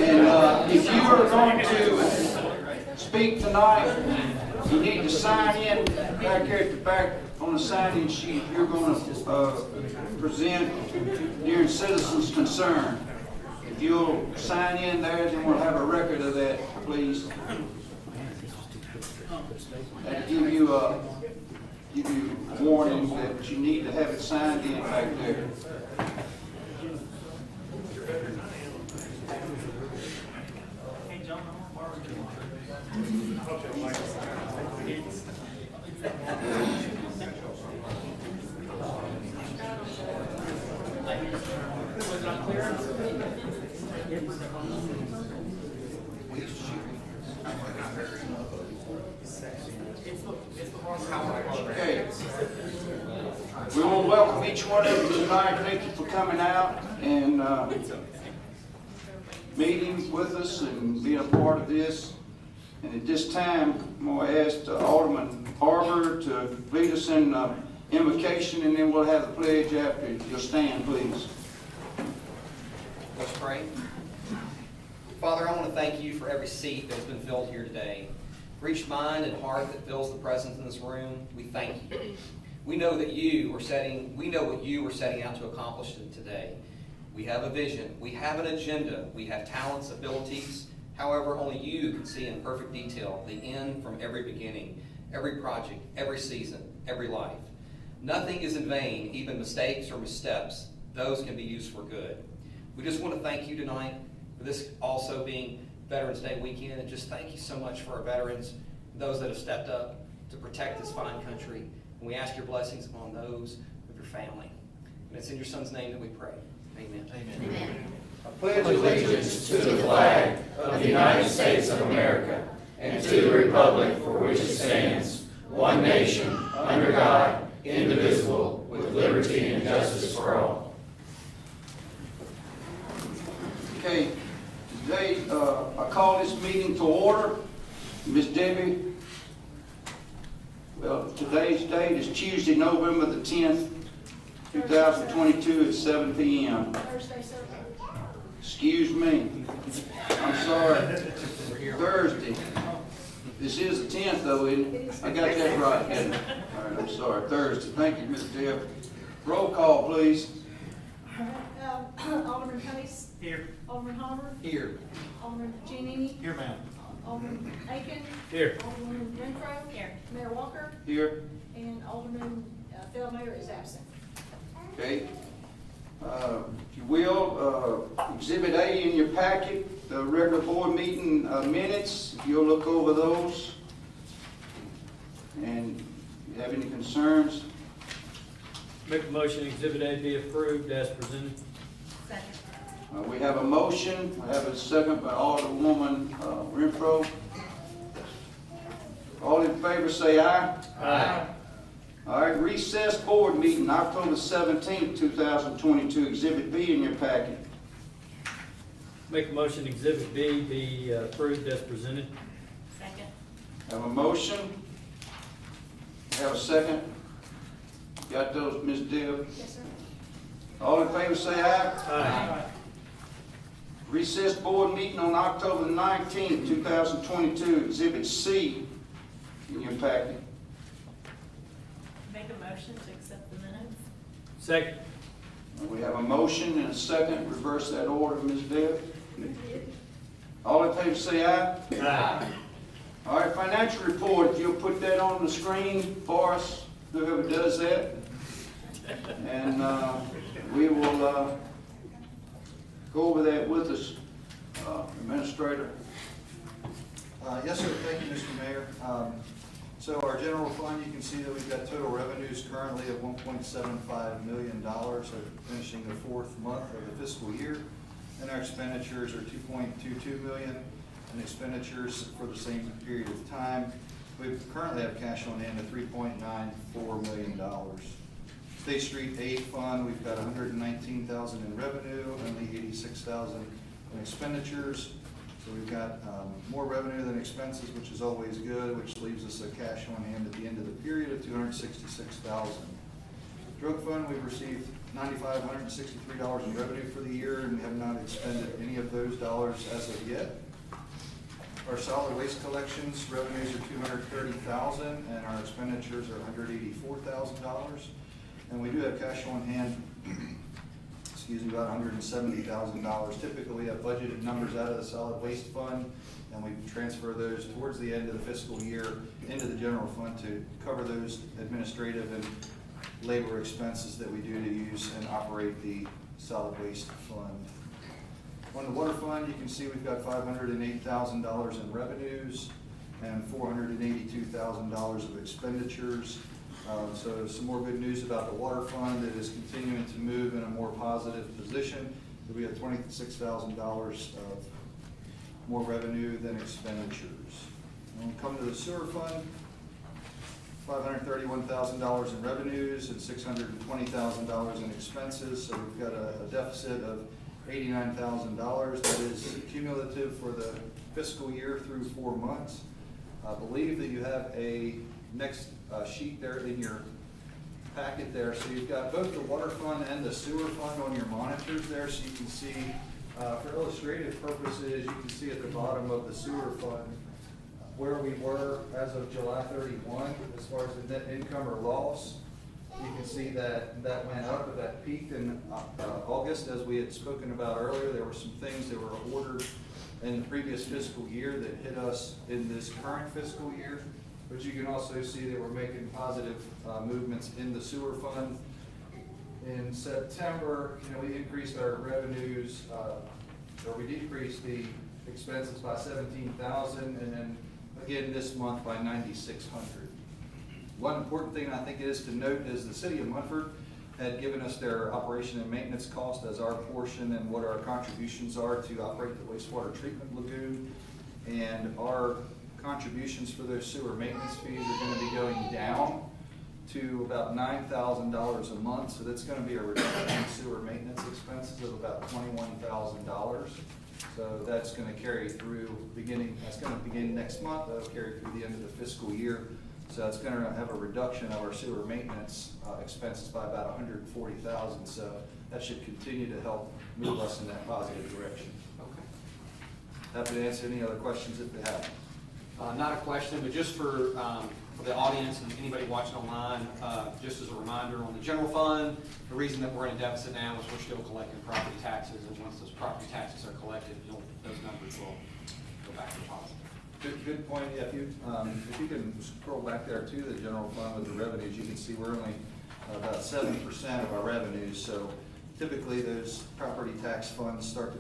And if you are going to speak tonight, you need to sign in back here at the back on the sign-in sheet. You're going to present during citizens' concern. If you'll sign in there, then we'll have a record of that, please. And give you warning that you need to have it signed in back there. Okay. We want to welcome each one of you tonight. Thank you for coming out and meeting with us and being a part of this. And at this time, I'm going to ask Alderman Harbour to lead us in invocation, and then we'll have the pledge after. You'll stand, please. Let's pray. Father, I want to thank you for every seat that has been filled here today. For each mind and heart that fills the presence in this room, we thank you. We know what you were setting out to accomplish today. We have a vision. We have an agenda. We have talents, abilities. However, only you can see in perfect detail the end from every beginning, every project, every season, every life. Nothing is in vain, even mistakes or missteps. Those can be used for good. We just want to thank you tonight for this also being Veterans Day weekend, and just thank you so much for our veterans, those that have stepped up to protect this fine country. And we ask your blessings upon those of your family. And it's in your son's name that we pray. Amen. Amen. Amen. I pledge allegiance to the flag of the United States of America and to the republic for which it stands, one nation, under God, indivisible, with liberty and justice for all. Okay, today I call this meeting to order. Miss Debbie, well, today's date is Tuesday, November the 10th, 2022 at 7 p.m. Excuse me. I'm sorry. Thursday. This is the 10th, though, isn't it? I got that right, didn't I? All right, I'm sorry. Thursday. Thank you, Ms. Deb. Roll call, please. Alderman Case. Here. Alderman Harbour. Here. Alderman Giannini. Here, ma'am. Alderman Aiken. Here. Alderman Renfro. Here. Mayor Walker. Here. And Alderman Feldmayer is absent. Okay. If you will, Exhibit A in your packet, the regular board meeting minutes. If you'll look over those. And if you have any concerns. Make a motion Exhibit A be approved as presented. Second. We have a motion. I have a second by Alderwoman Renfro. All in favor say aye. Aye. All right, recess board meeting, October 17th, 2022, Exhibit B in your packet. Make a motion Exhibit B be approved as presented. Second. Have a motion. Have a second. Got those, Ms. Deb? Yes, sir. All in favor say aye. Aye. Recess board meeting on October 19th, 2022, Exhibit C in your packet. Make a motion to accept the minutes. Second. We have a motion and a second. Reverse that order, Ms. Deb. All in favor say aye. Aye. All right, financial report, if you'll put that on the screen for us, whoever does that. And we will go over that with us, Administrator. Yes, sir. Thank you, Mr. Mayor. So our general fund, you can see that we've got total revenues currently of $1.75 million, so finishing the fourth month of the fiscal year. And our expenditures are $2.22 million, and expenditures for the same period of time. We currently have cash on hand of $3.94 million. State Street Aid Fund, we've got $119,000 in revenue, only $86,000 in expenditures. So we've got more revenue than expenses, which is always good, which leaves us a cash on hand at the end of the period of $266,000. Drug fund, we've received $9,563 in revenue for the year, and we have not expended any of those dollars as of yet. Our solid waste collections revenues are $230,000, and our expenditures are $184,000. And we do have cash on hand, about $170,000. Typically, we have budgeted numbers out of the solid waste fund, and we transfer those towards the end of the fiscal year into the general fund to cover those administrative and labor expenses that we do to use and operate the solid waste fund. On the water fund, you can see we've got $508,000 in revenues and $482,000 of expenditures. So some more good news about the water fund. It is continuing to move in a more positive position. So we have $26,000 of more revenue than expenditures. When we come to the sewer fund, $531,000 in revenues and $620,000 in expenses. So we've got a deficit of $89,000. That is cumulative for the fiscal year through 4 months. I believe that you have a next sheet there in your packet there. So you've got both the water fund and the sewer fund on your monitors there. So you can see, for illustrative purposes, you can see at the bottom of the sewer fund where we were as of July 31 as far as the net income or loss. You can see that that went up, but that peaked in August, as we had spoken about earlier. There were some things that were ordered in the previous fiscal year that hit us in this current fiscal year. But you can also see that we're making positive movements in the sewer fund. In September, we increased our revenues, or we decreased the expenses by $17,000, and then again this month by $9,600. One important thing I think is to note is the city of Munford had given us their operation and maintenance cost as our portion and what our contributions are to operate the wastewater treatment lagoon. And our contributions for those sewer maintenance fees are going to be going down to about $9,000 a month. So that's going to be a reduction in sewer maintenance expenses of about $21,000. So that's going to carry through that's going to begin next month. That'll carry through the end of the fiscal year. So that's going to have a reduction of our sewer maintenance expenses by about $140,000. So that should continue to help move us in that positive direction. Okay. Happy to answer any other questions if they have. Not a question, but just for the audience and anybody watching online, just as a reminder on the general fund, the reason that we're in a deficit now is we're still collecting property taxes, and once those property taxes are collected, those numbers will go back to positive. Good point. Yeah, if you can scroll back there to the general fund with the revenues, you can see we're only about 7% of our revenues. So typically those property tax funds start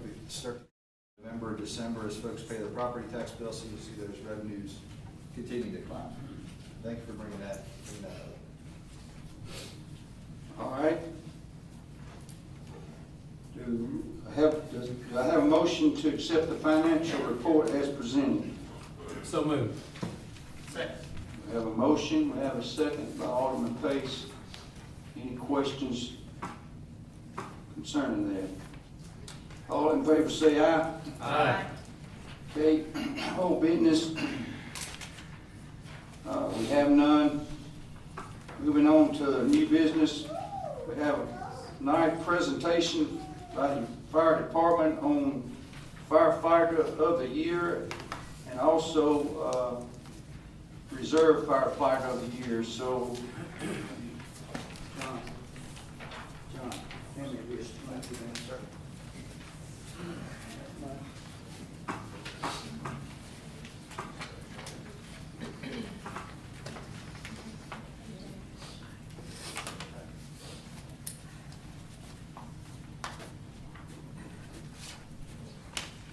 November, December as folks pay their property tax bill. So you see those revenues continue to climb. Thank you for bringing that up. All right. Do I have a motion to accept the financial report as presented? So moved. Second. We have a motion, we have a second by Alderman Pace. Any questions concerning that? All in favor say aye. Aye. Okay, whole business. We have none. Moving on to new business. We have a nice presentation by the fire department on firefighter of the year and also reserve firefighter of the year. So, John, hand me this. Sir.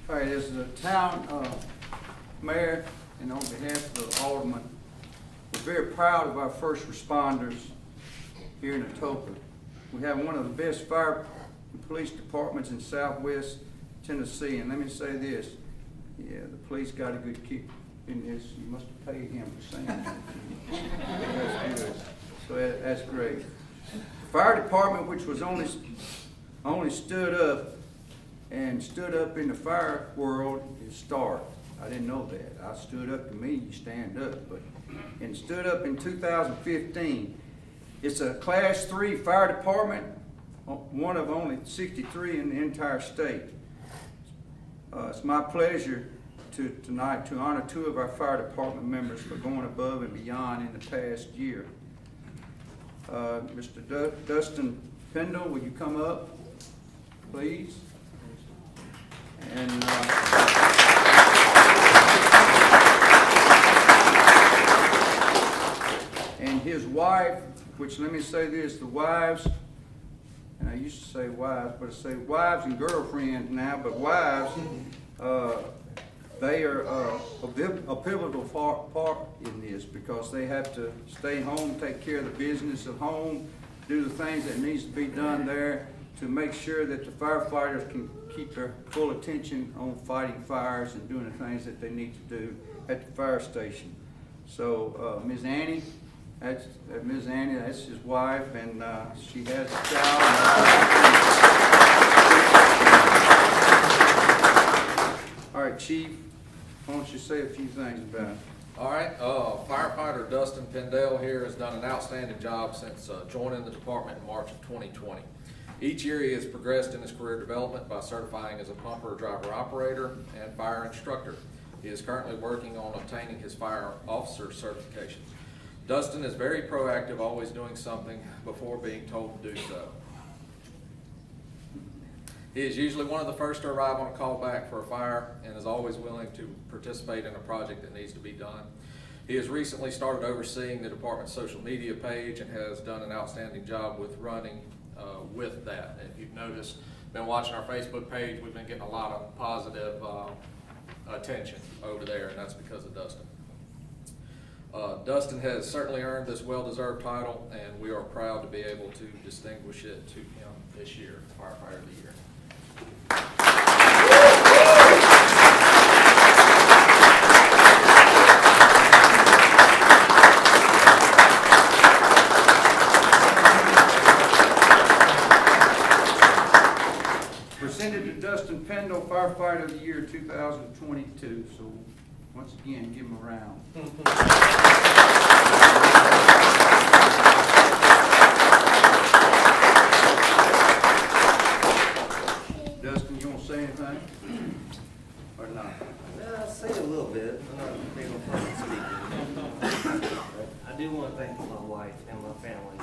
All right, as the town mayor and on behalf of the alderman, we're very proud of our first responders here in Atoka. We have one of the best fire and police departments in Southwest Tennessee, and let me say this, yeah, the police got a good kick in this. You must have paid him for saying that. That's good. So that's great. The fire department, which was only stood up in the fire world, is starved. I didn't know that. I stood up to me, you stand up, and stood up in 2015. It's a Class 3 fire department one of only 63 in the entire state. It's my pleasure tonight to honor 2 of our fire department members for going above and beyond in the past year. Mr. Dustin Pendle, will you come up, please? And his wife, which let me say this, the wives, and I used to say wives, but I say wives and girlfriends now, but wives, they are a pivotal part in this because they have to stay home, take care of the business of home, do the things that needs to be done there to make sure that the firefighters can keep their full attention on fighting fires and doing the things that they need to do at the fire station. So Ms. Annie, that's Ms. Annie, that's his wife, and she has a child. All right, Chief, why don't you say a few things about it? All right, firefighter Dustin Pendle here has done an outstanding job since joining the department in March of 2020. Each year he has progressed in his career development by certifying as a pumper, driver operator, and fire instructor. He is currently working on obtaining his fire officer certification. Dustin is very proactive, always doing something before being told to do so. He is usually one of the first to arrive on a call back for a fire and is always willing to participate in a project that needs to be done. He has recently started overseeing the department's social media page and has done an outstanding job with running with that. If you've noticed, been watching our Facebook page, we've been getting a lot of positive attention over there, and that's because of Dustin. Dustin has certainly earned this well-deserved title, and we are proud to be able to distinguish it to him this year, Firefighter of the Year. Presented to Dustin Pendle, Firefighter of the Year 2022. So once again, give him a round. Dustin, you want to say anything? Or not? I'll say a little bit. I'm not big on public speaking. I do want to thank my wife and my family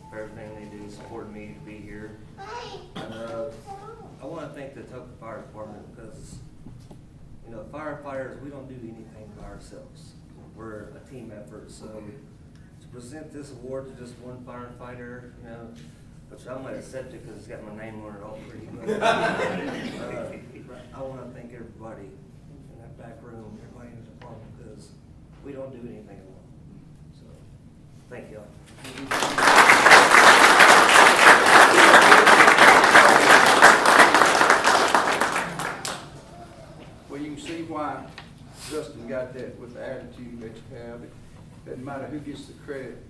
for everything they do, supporting me to be here. I want to thank the Atoka Fire Department because, you know, firefighters, we don't do anything by ourselves. We're a team effort. So to present this award to just one firefighter, you know, which I might accept it because it's got my name on it all pretty much. I want to thank everybody in that back room, everybody in the department, because we don't do anything alone. So, thank y'all. Well, you can see why Dustin got that with the attitude that you have. It doesn't matter who gets the credit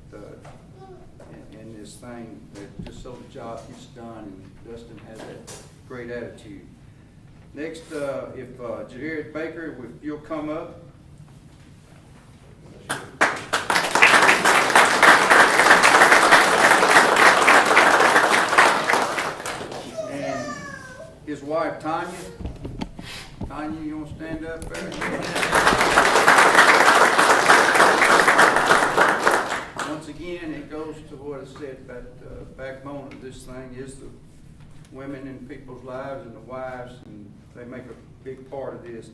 in this thing, that just so the job gets done, and Dustin has that great attitude. Next, if Jared Baker, if you'll come up. And his wife, Tanya. Tanya, you want to stand up there? Once again, it goes to what I said, that the backbone of this thing is the women in people's lives and the wives, and they make a big part of this.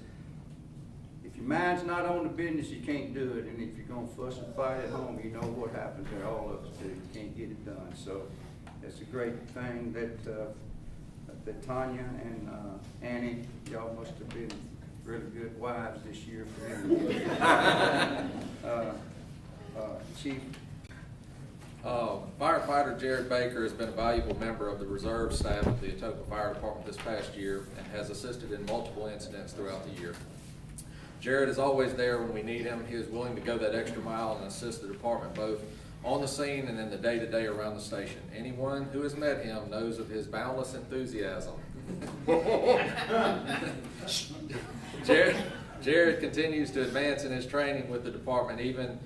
If your mind's not on the business, you can't do it, and if you're going to fuss and fight at home, you know what happens there. All of us do. You can't get it done. So it's a great thing that Tanya and Annie, y'all must have been really good wives this year for them. Chief. Firefighter Jared Baker has been a valuable member of the reserve staff of the Atoka Fire Department this past year and has assisted in multiple incidents throughout the year. Jared is always there when we need him. He is willing to go that extra mile and assist the department both on the scene and in the day-to-day around the station. Anyone who has met him knows of his boundless enthusiasm. Jared continues to advance in his training with the department even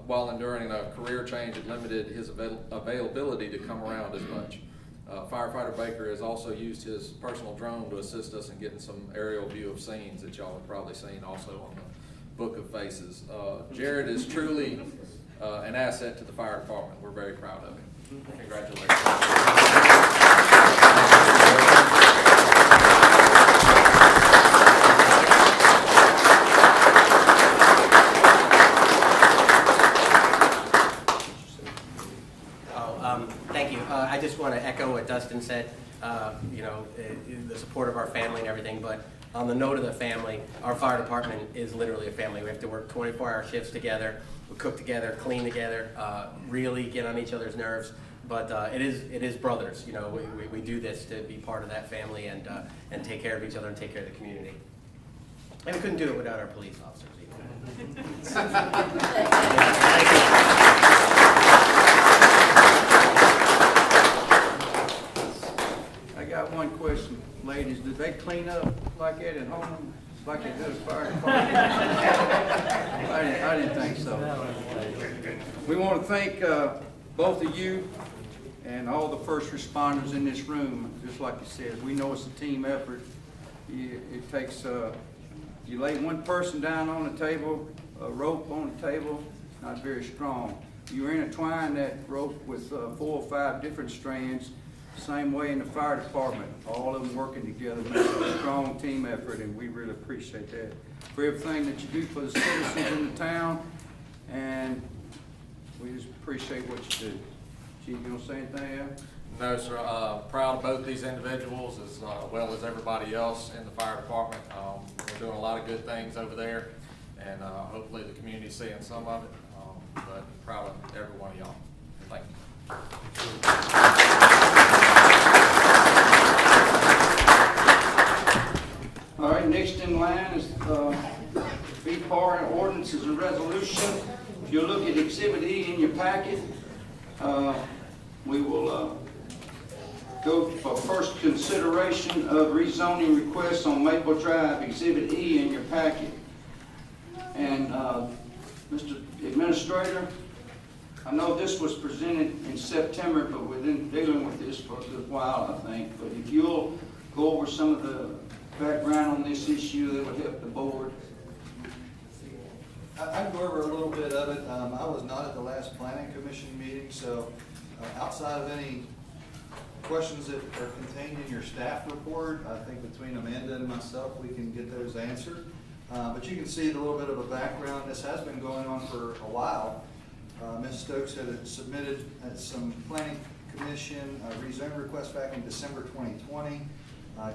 while enduring a career change that limited his availability to come around as much. Firefighter Baker has also used his personal drone to assist us in getting some aerial view of scenes that y'all have probably seen also on the Book of Faces. Jared is truly an asset to the fire department. We're very proud of him. Congratulations. Thank you. I just want to echo what Dustin said, the support of our family and everything, but on the note of the family, our fire department is literally a family. We have to work 24-hour shifts together, we cook together, clean together, really get on each other's nerves, but it is brothers. We do this to be part of that family and take care of each other and take care of the community. And we couldn't do it without our police officers either. I got one question, ladies. Did they clean up like that at home, like they do at fire department? I didn't think so. We want to thank both of you and all the first responders in this room. Just like you said, we know it's a team effort. It takes, you lay one person down on the table, a rope on the table, it's not very strong. You intertwine that rope with 4 or 5 different strands. Same way in the fire department, all of them working together makes a strong team effort, and we really appreciate that. For everything that you do for the citizens in the town, and we just appreciate what you do. Chief, you want to say anything else? No, sir. Proud of both these individuals as well as everybody else in the fire department. We're doing a lot of good things over there, and hopefully the community's seeing some of it, but proud of every one of y'all. Thank you. All right, next in line is B part ordinances and resolution. If you look at Exhibit E in your packet, we will go for first consideration of rezoning requests on Maple Drive, Exhibit E in your packet. And Mr. Administrator, I know this was presented in September, but we've been dealing with this for a good while, I think. But if you'll go over some of the background on this issue, that would help the board. I can go over a little bit of it. I was not at the last planning commission meeting, so outside of any questions that are contained in your staff report, I think between Amanda and myself, we can get those answered. But you can see a little bit of a background. This has been going on for a while. Ms. Stokes had submitted some planning commission rezoning requests back in December 2020.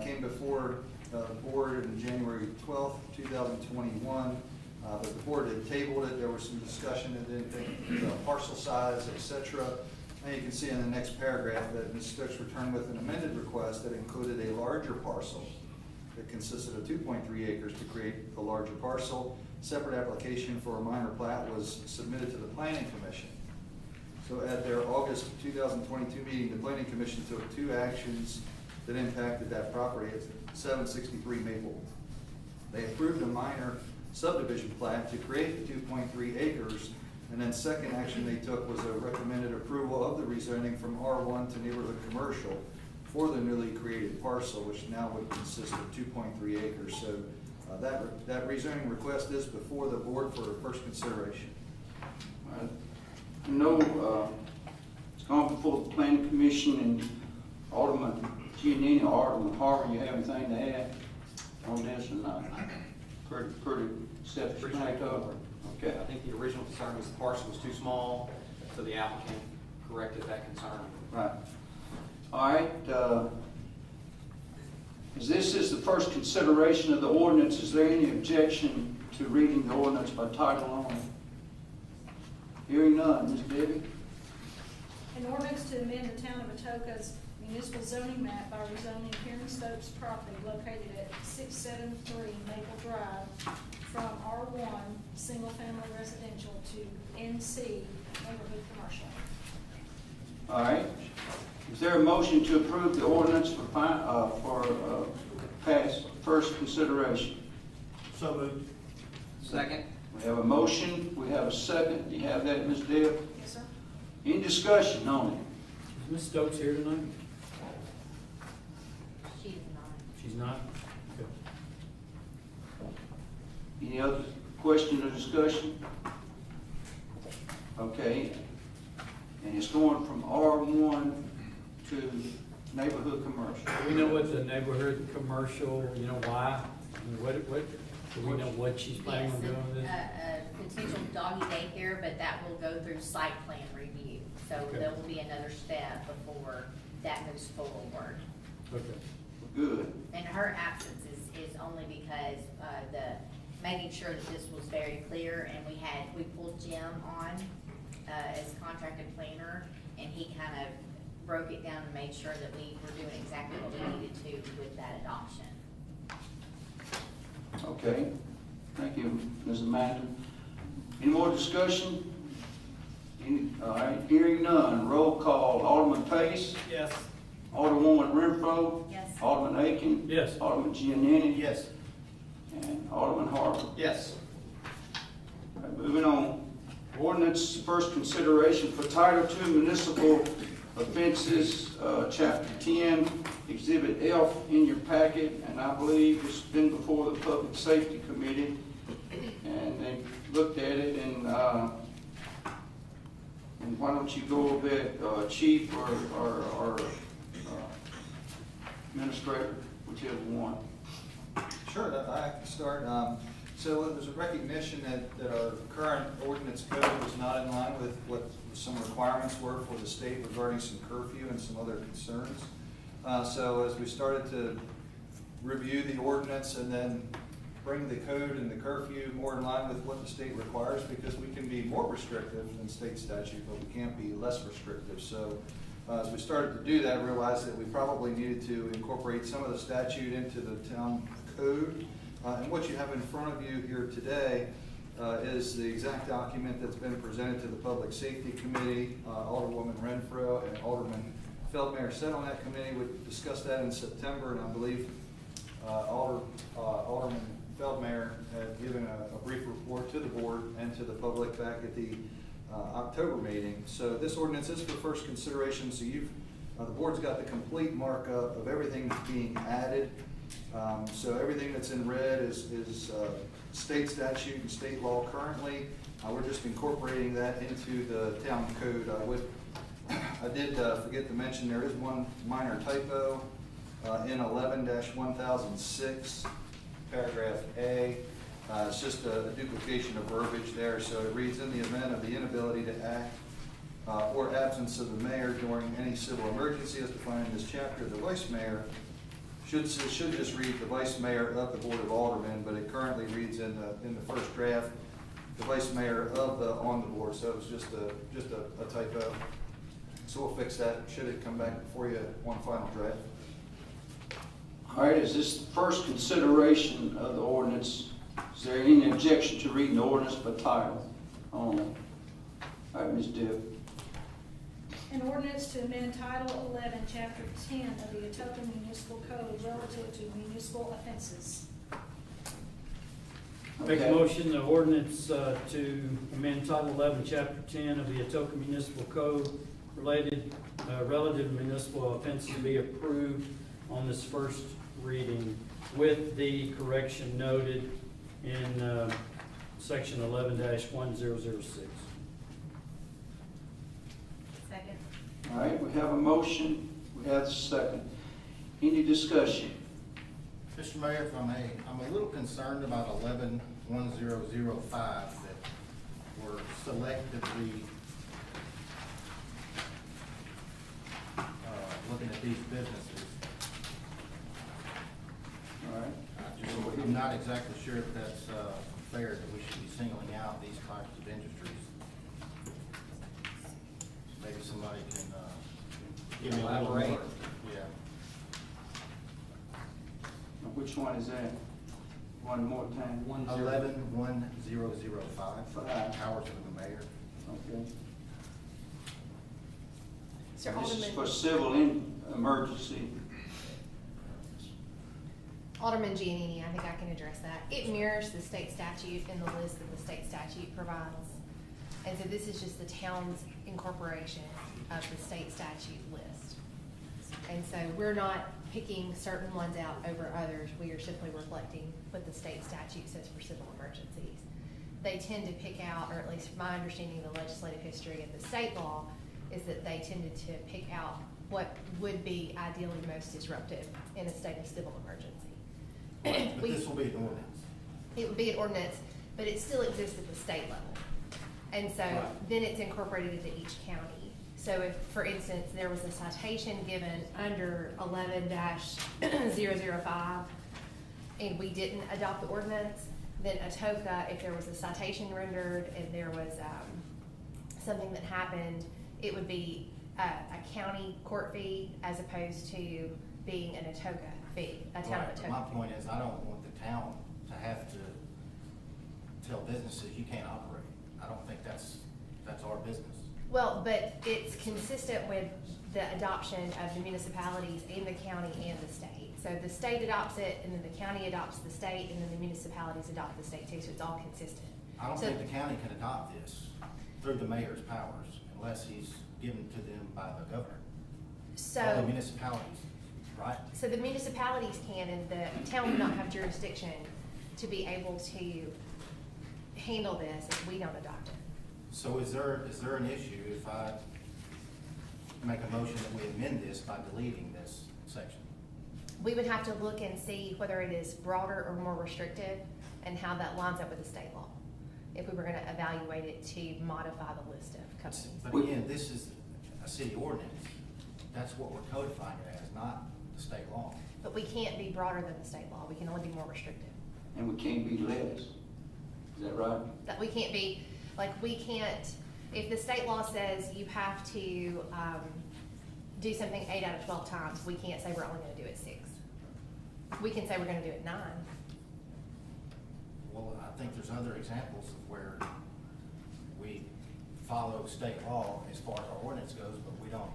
Came before the board on January 12th, 2021. But the board had tabled it. There was some discussion that didn't think parcel size, etc. And you can see in the next paragraph that Ms. Stokes returned with an amended request that included a larger parcel that consisted of 2.3 acres to create the larger parcel. Separate application for a minor plat was submitted to the Planning Commission. So at their August 2022 meeting, the Planning Commission took 2 actions that impacted that property at 763 Maple. They approved a minor subdivision plat to create the 2.3 acres, and then second action they took was a recommended approval of the rezoning from R1 to neighborhood commercial for the newly created parcel, which now would consist of 2.3 acres. So that rezoning request is before the board for first consideration. I know it's gone before the Planning Commission, and Alderman Giannini or Alderman Harvey, you have anything to add on this or not? Pretty self-explanatory. Okay. I think the original concern was the parcel was too small, so the applicant corrected that concern. Right. All right. As this is the first consideration of the ordinance, is there any objection to reading the ordinance by title only? Hearing none. Ms. Debbie? An ordinance to amend the town of Atoka's municipal zoning map by rezoning Karen Stokes property located at 673 Maple Drive from R1 single family residential to NC neighborhood commercial. All right. Is there a motion to approve the ordinance for pass first consideration? So moved. Second. We have a motion. We have a second. You have that, Ms. Deb? Yes, sir. Any discussion on it? Is Ms. Stokes here tonight? not? Okay. Any other question or discussion? Okay, and it's going from R1 to neighborhood commercial. Do we know what the neighborhood commercial, you know, why? I mean, do we know what she's planning on Yes, doing with this? a potential doggy daycare, but that will go through site plan review. So Okay. there will be another step before that moves forward. Okay. Good. And her absence is only because, making sure that this was very clear, and we pulled Jim on, as contracted planner, and he kind of broke it down and made sure that we were doing exactly what we needed to with that adoption. Okay, thank you, Ms. Amanda. Any more discussion? All right, hearing none, roll call, Alderman Pace, Yes. Alderwoman Renfro. Yes. Alderman Aiken. Yes. Alderman Giannini. Yes. And Alderman Harper. Yes. All right, moving on. Ordinance, first consideration for Title II Municipal Offenses, Chapter 10, Exhibit F in your packet, and I believe it's been before the Public Safety Committee, and they looked at it, and why don't you go a bit, Chief or Administrator, whichever one. Sure, I can start. So there's a recognition that our current ordinance code was not in line with what some requirements were for the state regarding some curfew and some other concerns. So as we started to review the ordinance and then bring the code and the curfew more in line with what the state requires, because we can be more restrictive than state statute, but we can't be less restrictive. So as we started to do that, realized that we probably needed to incorporate some of the statute into the town code. And what you have in front of you here today is the exact document that's been presented to the Public Safety Committee. Alderwoman Renfro and Alderman Feldmayer sat on that committee. We discussed that in September, and I believe Alderman Feldmayer had given a brief report to the board and to the public back at the October meeting. So this ordinance is for first consideration, so the board's got the complete markup of everything being added. So everything that's in red is state statute and state law currently. We're just incorporating that into the town code. I did forget to mention there is one minor typo in 11-1006, paragraph A. It's just a duplication of verbiage there, so it reads, in the event of the inability to act or absence of the mayor during any civil emergency as defined in this chapter, the vice mayor should just read the vice mayor of the Board of Aldermen, but it currently reads in the first draft, the vice mayor of on the board, so it was just a typo. So we'll fix that, should it come back before you one final draft. All right, is this the first consideration of the ordinance? Is there any objection to reading the ordinance by title only? All right, Ms. Dib. An ordinance to amend Title 11, Chapter 10 of the Atoka Municipal Code relative to municipal offenses. Make a Okay. motion, the ordinance to amend Title 11, Chapter 10 of the Atoka Municipal Code related, relative to municipal offenses be approved on this first reading with the correction noted in section 11-1006. Second. All right, we have a motion, we have a second. Any discussion? Mr. Mayor, if I may, I'm a little concerned about 11-1005 that were selectively looking at these businesses. All right. I'm not exactly sure if that's fair that we should be singling out these types of industries. Maybe somebody can give me a little more. Elaborate. Yeah. Now, which one is that? One more time. 11-1005, hours of the mayor. Okay. Sir This is Alderman, for civil emergency. Alderman Giannini, I think I can address that. It mirrors the state statute and the list that the state statute provides. And so this is just the town's incorporation of the state statute list. And so we're not picking certain ones out over others. We are simply reflecting what the state statute says for civil emergencies. They tend to pick out, or at least my understanding of the legislative history of the state law, is that they tended to pick out what would be ideally most disruptive in a state of civil emergency. But this will be an ordinance. It would be an ordinance, but it still exists at the state level. And so then it's incorporated into each county. So if, for instance, there was a citation given under 11-005 and we didn't adopt the ordinance, then Atoka, if there was a citation rendered and there was something that happened, it would be a county court fee as opposed to being an Atoka fee, a town of Right, but Atoka. my point is, I don't want the town to have to tell businesses you can't operate. I don't think that's our business. Well, but it's consistent with the adoption of the municipalities in the county and the state. So the state adopts it, and then the county adopts the state, and then the municipalities adopt the state too, so it's all consistent. I don't So- think the county can adopt this through the mayor's powers unless he's given to them by the governor. Or the So, municipalities, right? so the municipalities can, and the town would not have jurisdiction to be able to handle this if we don't adopt it. So is there an issue if I make a motion that we amend this by deleting this section? We would have to look and see whether it is broader or more restrictive and how that lines up with the state law, if we were gonna evaluate it to modify the list of companies. But again, this is a city ordinance. That's what we're codifying it as, not the state law. But we can't be broader than the state law, we can only be more restrictive. And we can't be less. Is that right? That we can't be, like, we can't, if the state law says you have to, do something 8 out of 12 times, we can't say we're only gonna do it 6. We can say we're gonna do it 9. Well, I think there's other examples of where we follow state law as far as our ordinance goes, but we don't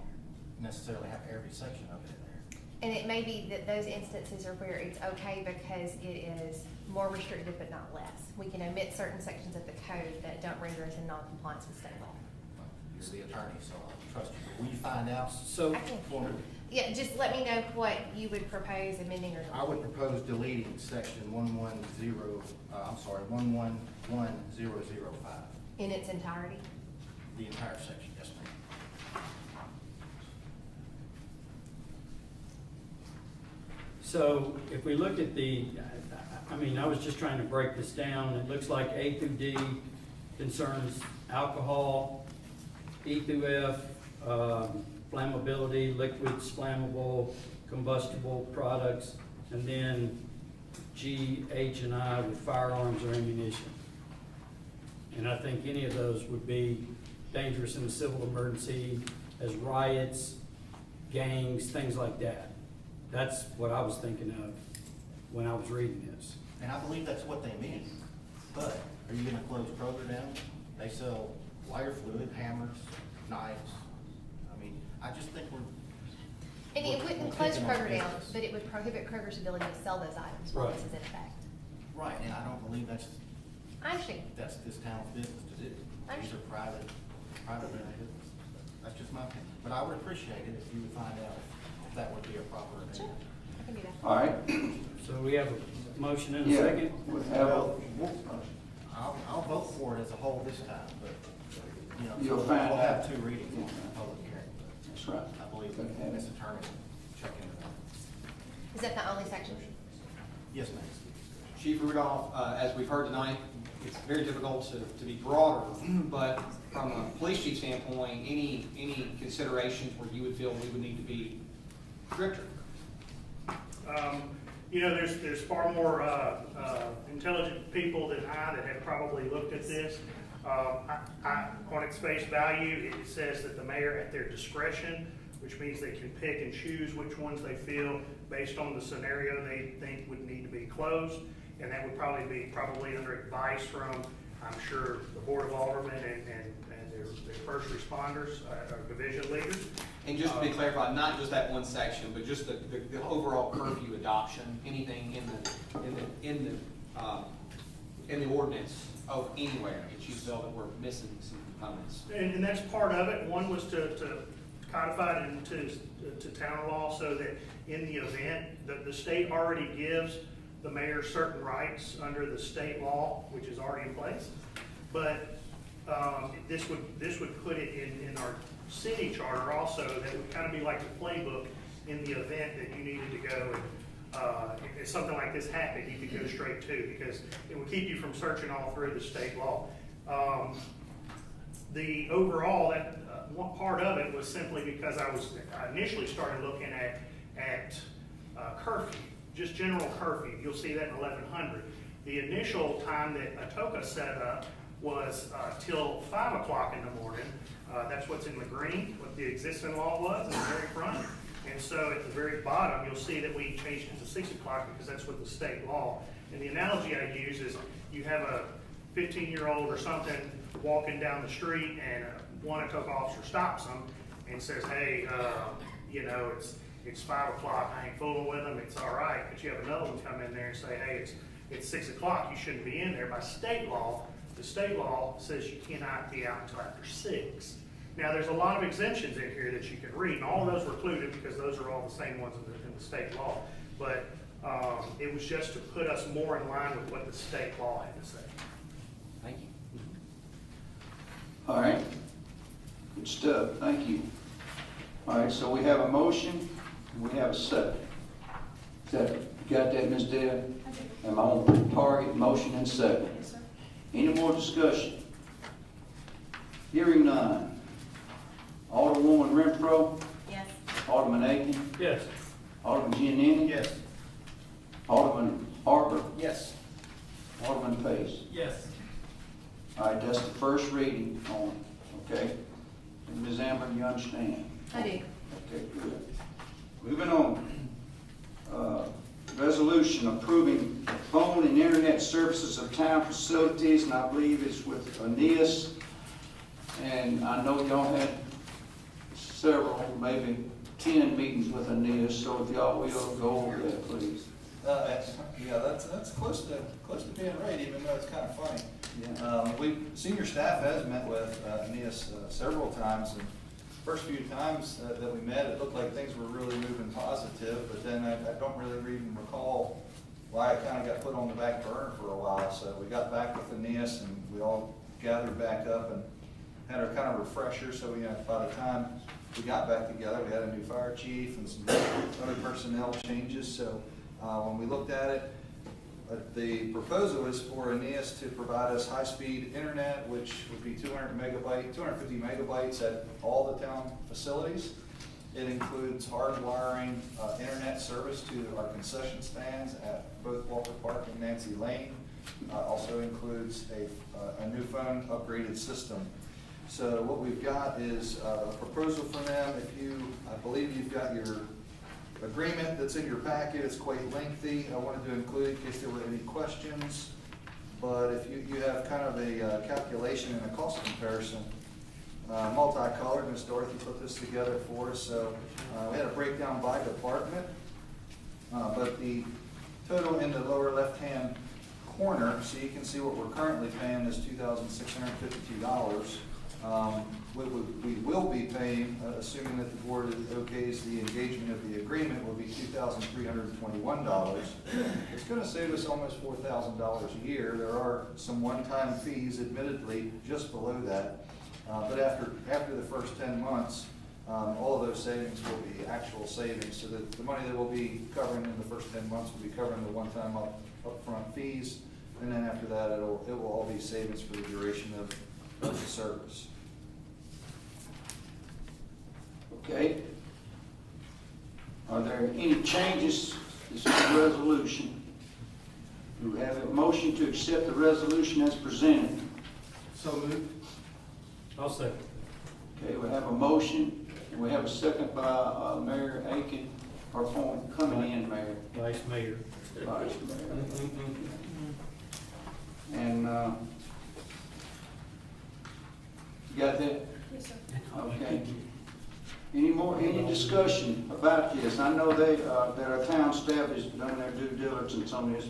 necessarily have every section of it in there. And it may be that those instances are where it's okay because it is more restrictive but not less. We can omit certain sections of the code that don't render us in non-compliance with state law. You're the attorney, so I trust you. Will you find out? So, I can- For me? Yeah, just let me know what you would propose amending or I would propose deleting section 111005, in its entirety. the entire section, yes, ma'am. so if we look at I was just trying to break this down. It looks like A through D concerns alcohol, E through F, flammability, liquids, flammable, combustible products, and then G, H, and I with firearms or ammunition. And I think any of those would be dangerous in a civil emergency as riots, gangs, things like that. That's what I was thinking of when I was reading this. And I believe that's what they mean. But are you gonna close Kroger down? They sell wire fluid, hammers, knives. I mean, I just think And it we're wouldn't close picking on Kroger down, business. but it would prohibit Kroger's ability to sell those items while this is in effect. Right, and I don't believe that's I understand. this town's business to do. I These are private businesses. That's just my opinion. But I would appreciate it if you would find out if that would be a proper Sure, amendment. I can do that. All right. So we have a motion and a Yeah, second? we have a- I'll vote for it as a whole this time, but, you know, You'll we'll find out. have 2 readings on the public hearing. That's right. I believe that Ms. Attorney will check into that. Is that the only section? Yes, ma'am. Chief Rudolph, as we've heard tonight, it's very difficult to be broader, but from a police chief standpoint, any considerations where you would feel we would need to be stricter? There's far more intelligent people than I that have probably looked at this. On its face value, it says that the mayor at their discretion, which means they can pick and choose which ones they feel based on the scenario they think would need to be closed. And that would probably be under advice from, I'm sure, the Board of Aldermen and their first responders, or division leaders. And just to be clarified, not just that one section, but just the overall curfew adoption, anything in the ordinance of anywhere that you feel that we're missing some components. And that's part of it. One was to codify it into town law so that in the event, the state already gives the mayor certain rights under the state law, which is already in place. But this would put it in our city charter also, that would kind of be like the playbook in the event that you needed to go and if something like this happened, you could go straight to, because it would keep you from searching all through the state law. The overall, that one part of it was simply because I initially started looking at curfew, just general curfew. You'll see that in 1100. The initial time that Atoka set up was till 5 o'clock in the morning. That's what's in the green, what the existing law was in the very front. And so at the very bottom, you'll see that we changed it to 6 o'clock because that's what the state law. And the analogy I use is you have a 15-year-old or something walking down the street, and one Atoka officer stops them and says, hey, it's 5 o'clock, I ain't fooling with them, it's all right. But you have another one come in there and say, hey, it's 6 o'clock, you shouldn't be in there. By state law, the state law says you cannot be out until after 6. Now, there's a lot of exemptions in here that you can read, and all of those were included because those are all the same ones in the state law. But it was just to put us more in line with what the state law had to say. Thank you. All right. Good stuff. Thank you. All right, so we have a motion, and we have a second. You got that, Ms. Deb? Am I on target? Motion and second. Yes, sir. Any more discussion? Hearing none. Alderwoman Renfro, Yes. Alderman Aiken, Yes. Alderman Giannini. Yes. Alderman Harper, Yes. Alderman Pace. Yes. All right, that's the first reading on it, okay? And Ms. Amber, you understand? I do. Okay, good. Moving on. Resolution approving phone and internet services of town facilities, and I believe it's with Aeneas. And I know y'all had several, maybe 10 meetings with Aeneas, so if y'all will go over that, please. Yeah, that's close to being right, even though it's kind of funny. Yeah. Senior staff has met with Aeneas several times, and first few times that we met, it looked like things were really moving positive, but then I don't really even recall why it kind of got put on the back burner for a while. So we got back with Aeneas, and we all gathered back up and had our kind of refresher. So by the time we got back together, we had a new fire chief and some other personnel changes. So when we looked at it, the proposal is for Aeneas to provide us high-speed internet, which would be 250 megabytes at all the town facilities. It includes hardwiring internet service to our concession stands at both Walker Park and Nancy Lane. Also includes a new phone upgraded system. So what we've got is a proposal from them. I believe you've got your agreement that's in your packet. It's quite lengthy. I wanted to include in case there were any questions. But if you have kind of a calculation and a cost comparison, multicolored. Ms. Dorothy put this together for us. So we had a breakdown by department. But the total in the lower left-hand corner, so you can see what we're currently paying is $2,652. We will be paying, assuming that the board okays the engagement of the agreement, will be $2,321. It's going to save us almost $4,000 a year. There are some one-time fees, admittedly, just below that. But after the first 10 months, all of those savings will be actual savings. So that the money that we'll be covering in the first 10 months will be covering the one-time upfront fees. And then after that, it will all be savings for the duration of the service. Okay. Are there any changes to the resolution? Do we have a motion to accept the resolution as presented? So moved. I'll second. Okay, we have a motion, and we have a second by Mayor Aiken, or coming in, Mayor. Vice Mayor. Vice Mayor. And you got that? Yes, sir. Okay. Any discussion about this? I know that our town staff has done their due diligence on this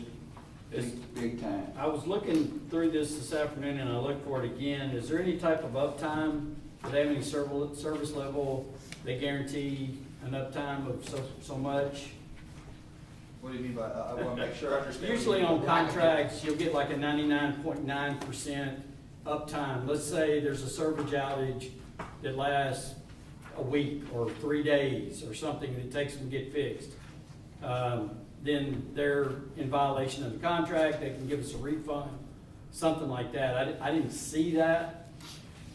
big time. I was looking through this afternoon and I looked for it again. Is there any type of uptime? Do they have any service level they guarantee an uptime of so much. What do you mean by, I want to make sure I understand. Usually on contracts, you'll get like a 99.9% uptime. Let's say there's a surge outage that lasts a week or 3 days or something, and it takes them to get fixed. Then they're in violation of the contract, they can give us a refund, something like that. I didn't see that,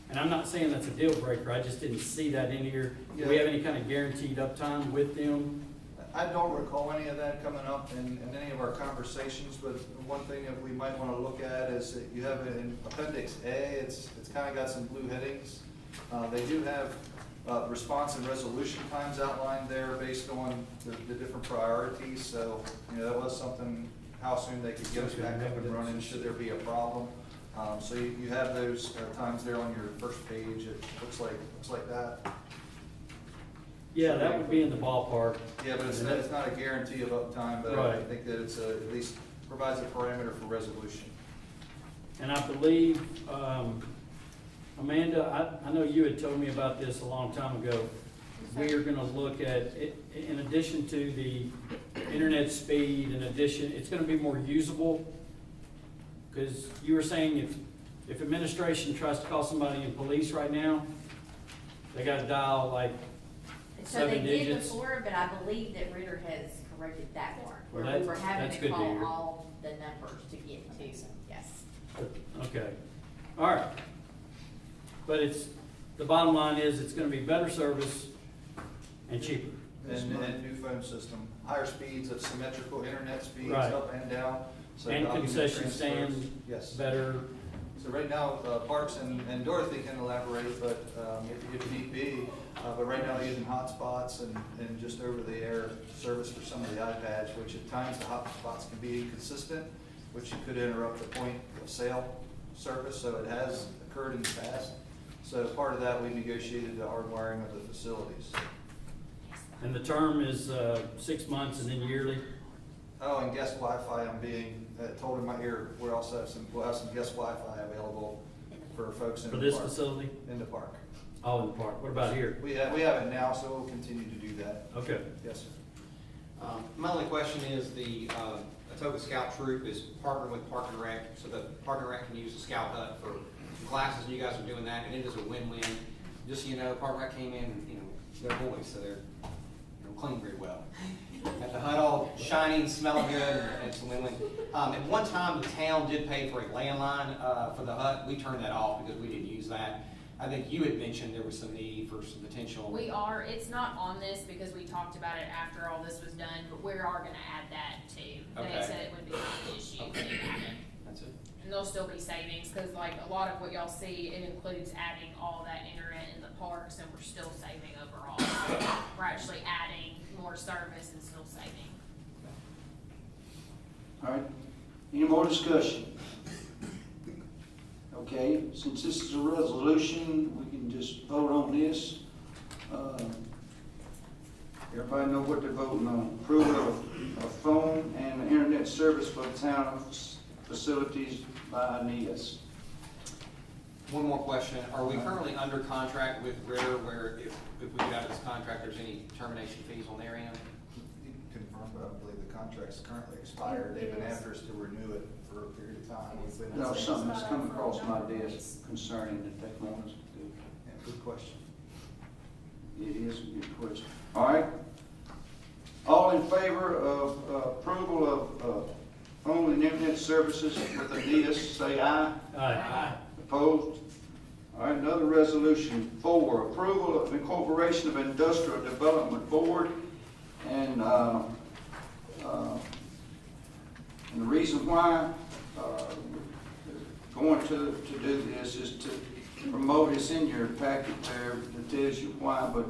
and I'm not saying that's a deal breaker, I just didn't see that in here. Do we have any kind of guaranteed uptime with them? I don't recall any of that coming up in any of our conversations, but one thing that we might want to look at is that you have in Appendix A, it's kind of got some blue headings. They do have response and resolution times outlined there based on the different priorities. So, that was something, how soon they could get us back up and running should there be a problem. So you have those times there on your first page. It looks like that. Yeah, that would be in the ballpark. Yeah, but it's not a guarantee of uptime, but I think that it's at least provides a parameter for resolution. And I believe, Amanda, I know you had told me about this a long time ago. We are gonna look at, it in addition to the internet speed, it's gonna be more usable. Because you were saying if administration tries to call somebody in police right now, they gotta dial like So they 7 did digits. before, but I believe that Ritter has corrected that part. Well, Where we were that's having good to to call hear. all the numbers to get to, yes. Okay, all right. But the bottom line is it's gonna be better service and cheaper. And new phone system, higher speeds of symmetrical internet speeds, Right. up and down. So And document concession transfers. stand, Yes. better. So right now, Parks and Dorothy can elaborate, but if need be, but right now they're using hotspots and just over-the-air service for some of the iPads, which at times the hotspots can be inconsistent, which could interrupt the point of sale service, so it has occurred in the past. So part of that, we negotiated the hardwiring of the facilities. And the term is 6 months and then yearly. Oh, and guest Wi-Fi, I'm being told in my ear, we'll have some guest Wi-Fi available for folks in For the this park. facility? In the park. Oh, in the park. What about here? We have it now, so we'll continue to do that. Okay. Yes, sir. My only question is the Atoka Scout Troop is partnering with Park and Rec, so the Park and Rec can use the Scout Hut for classes, and you guys are doing that, and it is a win-win. Just so you know, Park and Rec came in, and, they're boys, so they're clean very well. Got the hut all shiny and smelling good, and it's a win-win. At one time, the town did pay for a landline for the hut. We turned that off because we didn't use that. I think you had mentioned there was some need for some potential. It's not on this because we talked about it after all this was done, but we are gonna add that too. Okay. They said it would be not an issue to add it. That's it. And there'll still be savings, cause like a lot of what y'all see, it includes adding all that internet in the parks, and we're still saving overall. We're actually adding more service and still saving. All right, any more discussion? Okay, since this is a resolution, we can just vote on this. Everybody know what they're voting on. Approval of phone and internet service for town facilities by NES. One more question. Are we currently under contract with Ritter where if we get out of this contract, there's any termination fees on their end? You can confirm, but I believe the contract's currently expired. They've been after us to renew it for a period of time. We've been- No, something that's come across my desk concerning that they want us to do. Yeah, good question. It is a good question. All right. All in favor of approval of phone and internet services with the NES, say aye. Aye. Opposed? All right, another resolution. 4, approval of incorporation of Industrial Development Board. And the reason why going to do this is to promote, it's in your packet there that tells you why, but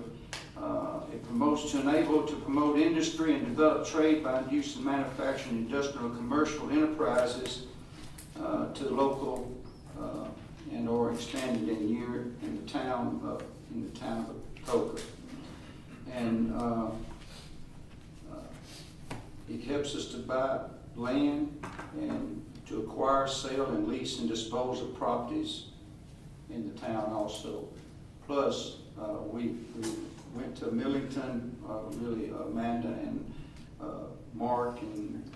it promotes to enable to promote industry and develop trade by inducing manufacturing, industrial, and commercial enterprises to local and or expanded in the town of Atoka. And it helps us to buy land and to acquire, sell, and lease and dispose of properties in the town also. Plus, we went to Millington, really Amanda and Mark, and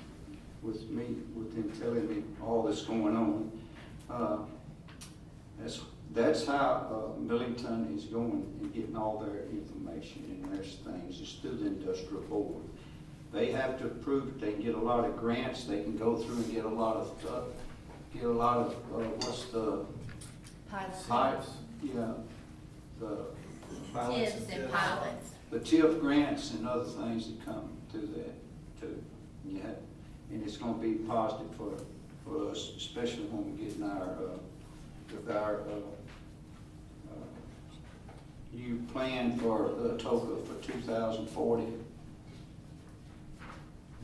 with them telling me all that's going on. That's how Millington is going and getting all their information and their things. It's through the industrial board. They have to approve it. They can get a lot of grants. They can go through and get a lot of what's the Pilot. yeah, the Tips and pilots. the TIF grants and other things that come through that too. Yeah, and it's going to be positive for us, especially when we get in our with our new plan for Atoka for 2040.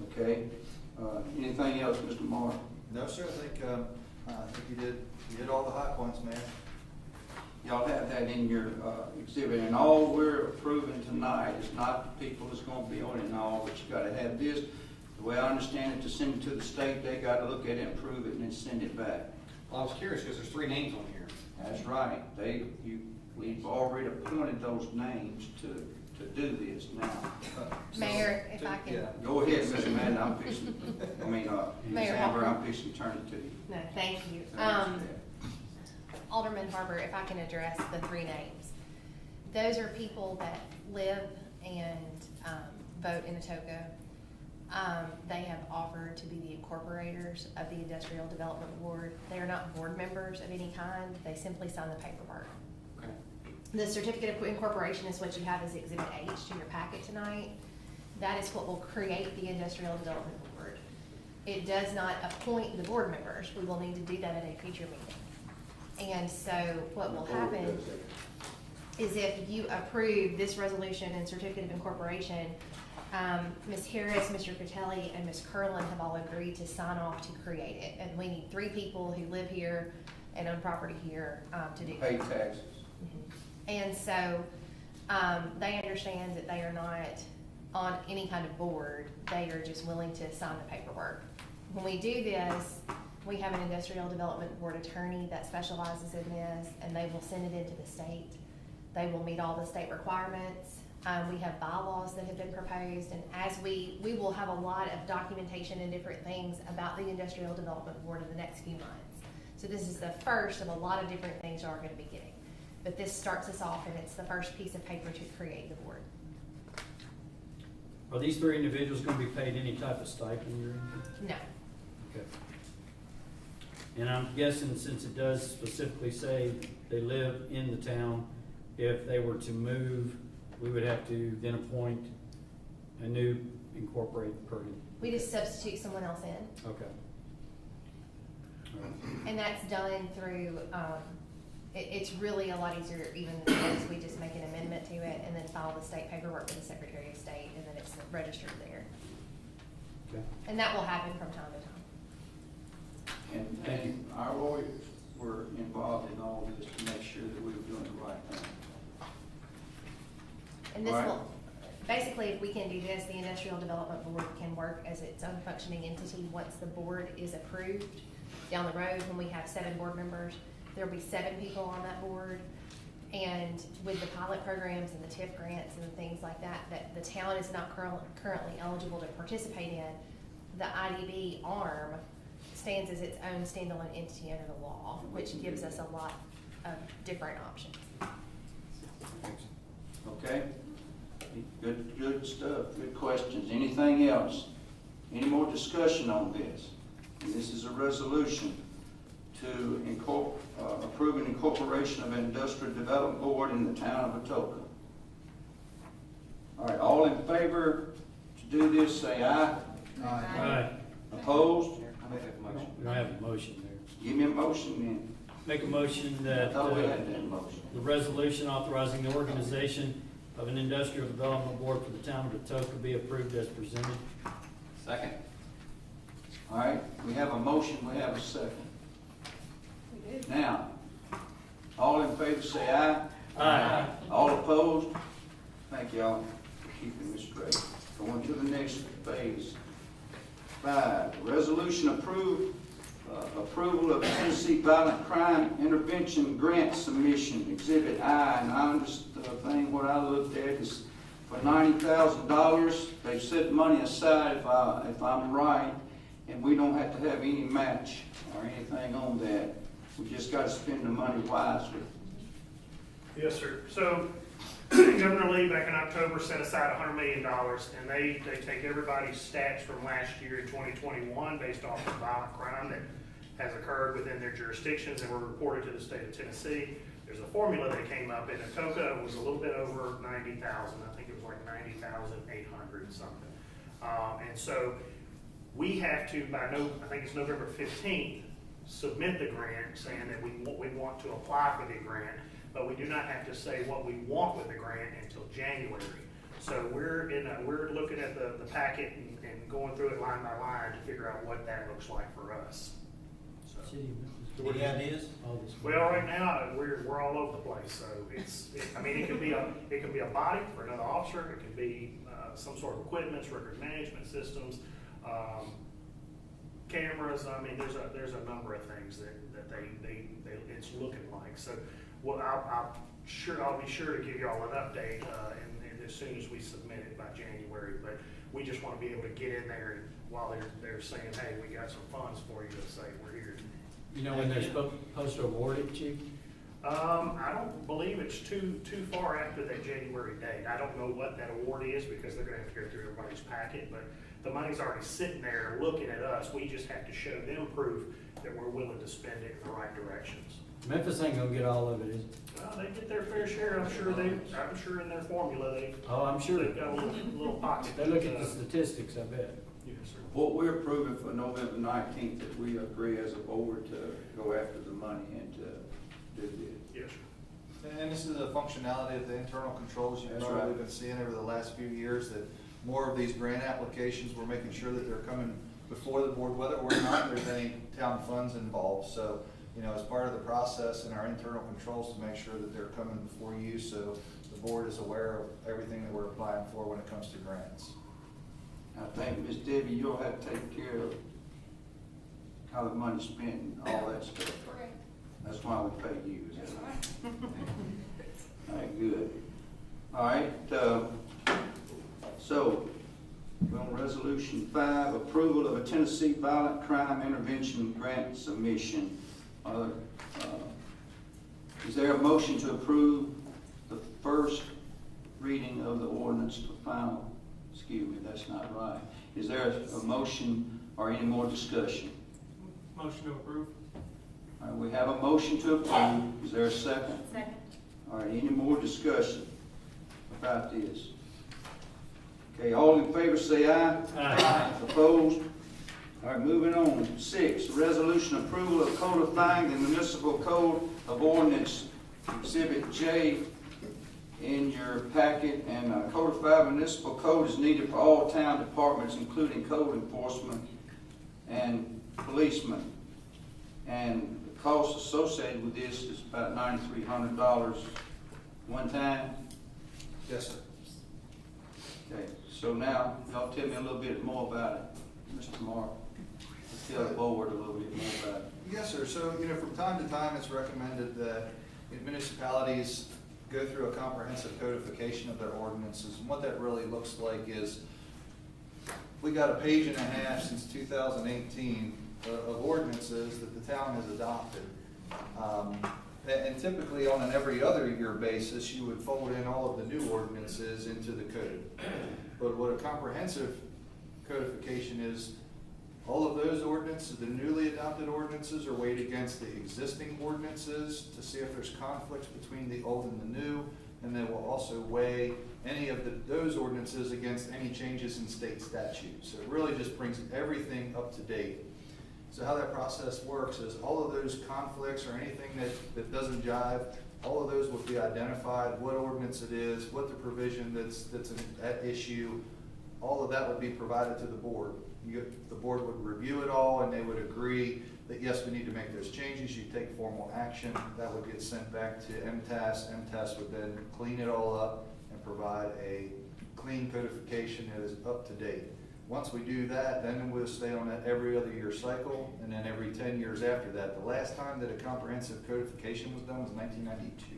Okay. Anything else, Mr. Mark? No, sir, I think you did all the high points, Mayor. Y'all have that in your exhibit, and all we're approving tonight is not the people that's going to be on it and all, but you got to have this. The way I understand it, to send it to the state, they got to look at it, approve it, and then send it back. Well, I was curious because there's 3 names on here. That's right. We've already appointed those names to do this now. Mayor, if I can. Yeah. Go ahead, Mr. Madden. I'm fixing. Ms. Mayor Amber, Hall. I'm fixing to turn it to you. No, thank you. Alderman Harper, if I can address the 3 names. Those are people that live and vote in Atoka. They have offered to be the incorporators of the Industrial Development Board. They are not board members of any kind. They simply sign the paperwork. Okay. The certificate of incorporation is what you have as Exhibit H to your packet tonight. That is what will create the Industrial Development Board. It does not appoint the board members. We will need to do that at a future meeting. And so what will happen is if you approve this resolution and certificate of incorporation, Ms. Harris, Mr. Catelli, and Ms. Curlin have all agreed to sign off to create it. And we need 3 people who live here and own property here to do Pay that. taxes. And so they understand that they are not on any kind of board. They are just willing to sign the paperwork. When we do this, we have an industrial development board attorney that specializes in this, and they will send it into the state. They will meet all the state requirements. We have bylaws that have been proposed, and as we will have a lot of documentation and different things about the Industrial Development Board in the next few months. So this is the first of a lot of different things you are going to be getting. But this starts us off, and it's the first piece of paper to create the board. Are these 3 individuals gonna be paid any type of stipend or anything? No. Okay. And I'm guessing since it does specifically say they live in the town, if they were to move, we would have to then appoint a new incorporated person. We just substitute someone else in, Okay. All right. and that's done through, it's really a lot easier even if we just make an amendment to it and then file the state paperwork with the Secretary of State, and then it's registered there. Okay. And that will happen from time to time. And our lawyers were involved in all this to make sure that we were doing the right thing. And this Right. will, basically, if we can do this, the Industrial Development Board can work as its own functioning entity once the board is approved. Down the road, when we have 7 board members, there'll be 7 people on that board. And with the pilot programs and the TIF grants and things like that, that the town is not currently eligible to participate in, the IDB arm stands as its own standalone entity under the law, which gives us a lot of different options. Okay? Good stuff, good questions. Anything else? Any more discussion on this? And this is a resolution to approve an incorporation of an industrial development board in the town of Atoka. All right, all in favor to do this, say aye. All right. Opposed? I make a motion. We don't have a motion there. Give me a motion then. Make a motion I that thought we had that motion. the resolution authorizing the organization of an industrial development board for the town of Atoka be approved as presented. Second. All right, we have a motion, we have a second. Now, all in favor say aye. Aye. All opposed? Thank y'all for keeping this straight. Going to the next phase. 5, resolution approved approval of Tennessee Violent Crime Intervention Grant Submission, Exhibit I. And I understand what I looked at is for $90,000. They've set money aside, if I'm right, and we don't have to have any match or anything on that. We just got to spend the money wisely. Yes, sir. So Governor Lee back in October set aside $100 million, and they take everybody's stats from last year in 2021 based off of violent crime that has occurred within their jurisdictions and were reported to the state of Tennessee. There's a formula that came up in Atoka. It was a little bit over 90,000. I think it was like 90,800 something. And so we have to, I think it's November 15th, submit the grant saying that we want to apply for the grant, but we do not have to say what we want with the grant until January. So we're looking at the packet and going through it line by line to figure out what that looks like for us. So. Any ideas? Well, right now we're all over the place. So it could be a body for another officer. It could be some sort of equipment, record management systems, cameras. I mean, there's a number of things that they it's looking like. So, well, I'll be sure to give you all an update and as soon as we submit it by January. But we just want to be able to get in there and while they're saying, hey, we got some funds for you, to say we're here. You know when they're supposed to award it, Chief? I don't believe it's too far after that January date. I don't know what that award is because they're gonna have to go through everybody's packet, but the money's already sitting there looking at us. We just have to show them proof that we're willing to spend it in the right directions. Memphis ain't gonna get all of it, is it? Well, they get their fair share. I'm sure in their formula I'm sure. they've got a little pocket. They look at the statistics, I bet. Yes, sir. What we're approving for November 19th, that we agree as a board to go after the money and to do this. Yes, sir. And this is a functionality of the internal controls you've That's probably right. been seeing over the last few years, that more of these grant applications, we're making sure that they're coming before the board, whether or not there's any town funds involved. So, you know, as part of the process in our internal controls to make sure that they're coming before you, so the board is aware of everything that we're applying for when it comes to grants. I think, Ms. Debbie, you'll have to take care of how the money's spent and all that stuff. Correct. That's why we pay you. That's right. All right, good. All right, so we're on Resolution 5, approval of a Tennessee Violent Crime Intervention Grant Submission. Is there a motion to approve the first reading of the ordinance for final? Excuse me, that's not right. Is there a motion or any more discussion? Motion to approve. All right, we have a motion to approve. Is there a second? Second. All right, any more discussion about this? Okay, all in favor say aye. Aye. Opposed? All right, moving on. 6, resolution approval of codifying the municipal code of ordinance, Exhibit J in your packet, and codified municipal code is needed for all town departments, including code enforcement and policemen. And the cost associated with this is about $9,300 one time. Yes, sir. Okay, so now y'all tell me a little bit more about it, Mr. Mark. Tell the board a little bit more about it. Yes, sir. So, you know, from time to time, it's recommended that municipalities go through a comprehensive codification of their ordinances. And what that really looks like is, we got a page and a half since 2018 of ordinances that the town has adopted. And typically on an every other year basis, you would fold in all of the new ordinances into the code. But what a comprehensive codification is, all of those ordinances, the newly adopted ordinances, are weighed against the existing ordinances to see if there's conflicts between the old and the new, and they will also weigh any of those ordinances against any changes in state statutes. So it really just brings everything up to date. So how that process works is all of those conflicts or anything that doesn't jive, all of those will be identified, what ordinance it is, what the provision that's at issue, all of that would be provided to the board. The board would review it all, and they would agree that yes, we need to make those changes. You take formal action. That would get sent back to MTAS. MTAS would then clean it all up and provide a clean codification that is up to date. once we do that, then we'll stay on that every other year cycle, and then every 10 years after that. The last time that a comprehensive codification was done was 1992.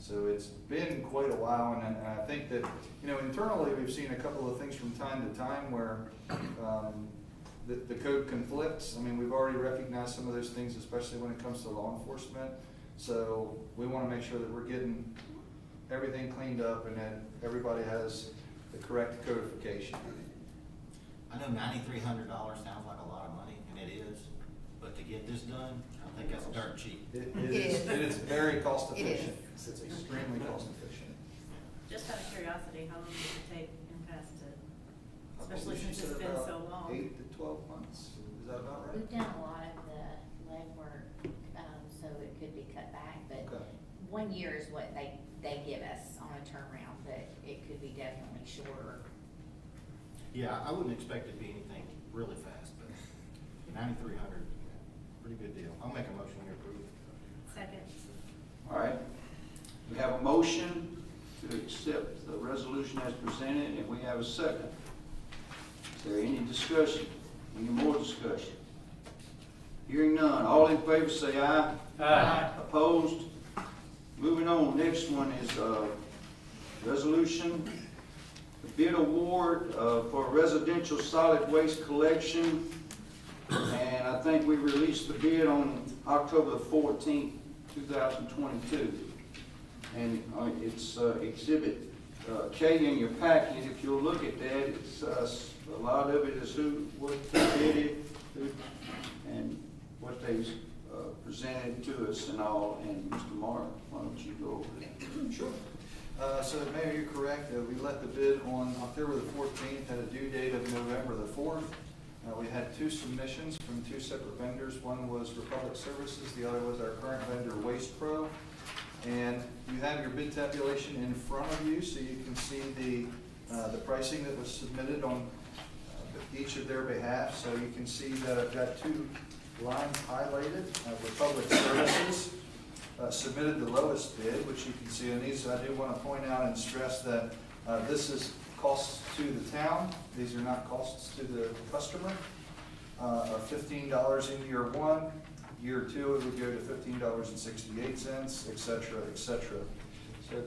So it's been quite a while, and I think that, you know, internally, we've seen a couple of things from time to time where the code conflicts. I mean, we've already recognized some of those things, especially when it comes to law enforcement. So we want to make sure that we're getting everything cleaned up and that everybody has the correct codification. I know $9,300 sounds like a lot of money, and it is, but to get this done, I think that's dirt cheap. It is very cost It is. efficient. It's extremely cost efficient. Just out of curiosity, how long did it take in past to, I especially believe she since it's said been about so long? 8 to 12 months. Is that about right? We've done a lot of the legwork, so it could be cut back, but Okay. 1 year is what they give us on a turnaround, but it could be definitely shorter. Yeah, I wouldn't expect it to be anything really fast, but 9,300, pretty good deal. I'll make a motion to approve. Second. All right. We have a motion to accept the resolution as presented, and we have a second. Is there any discussion? Any more discussion? Hearing none. All in favor say aye. Aye. Opposed? Moving on, next one is resolution, the bid award for residential solid waste collection. And I think we released the bid on October the 14th, 2022. And it's Exhibit K in your packet. If you'll look at that, it's a lot of it is what they did it, and what they presented to us and all. And Mr. Mark, why don't you go over that? Sure. So Mayor, you're correct. We let the bid on October the 14th, had a due date of November the 4th. We had 2 submissions from 2 separate vendors. One was Republic Services, the other was our current vendor, Waste Pro. And you have your bid tabulation in front of you, so you can see the pricing that was submitted on each of their behalf. So you can see that I've got 2 lines highlighted. Republic Services submitted the lowest bid, which you can see on these. I do want to point out and stress that this is costs to the town. These are not costs to the customer. Of $15 in year 1. Year 2, it would go to $15.68, et cetera, et cetera. So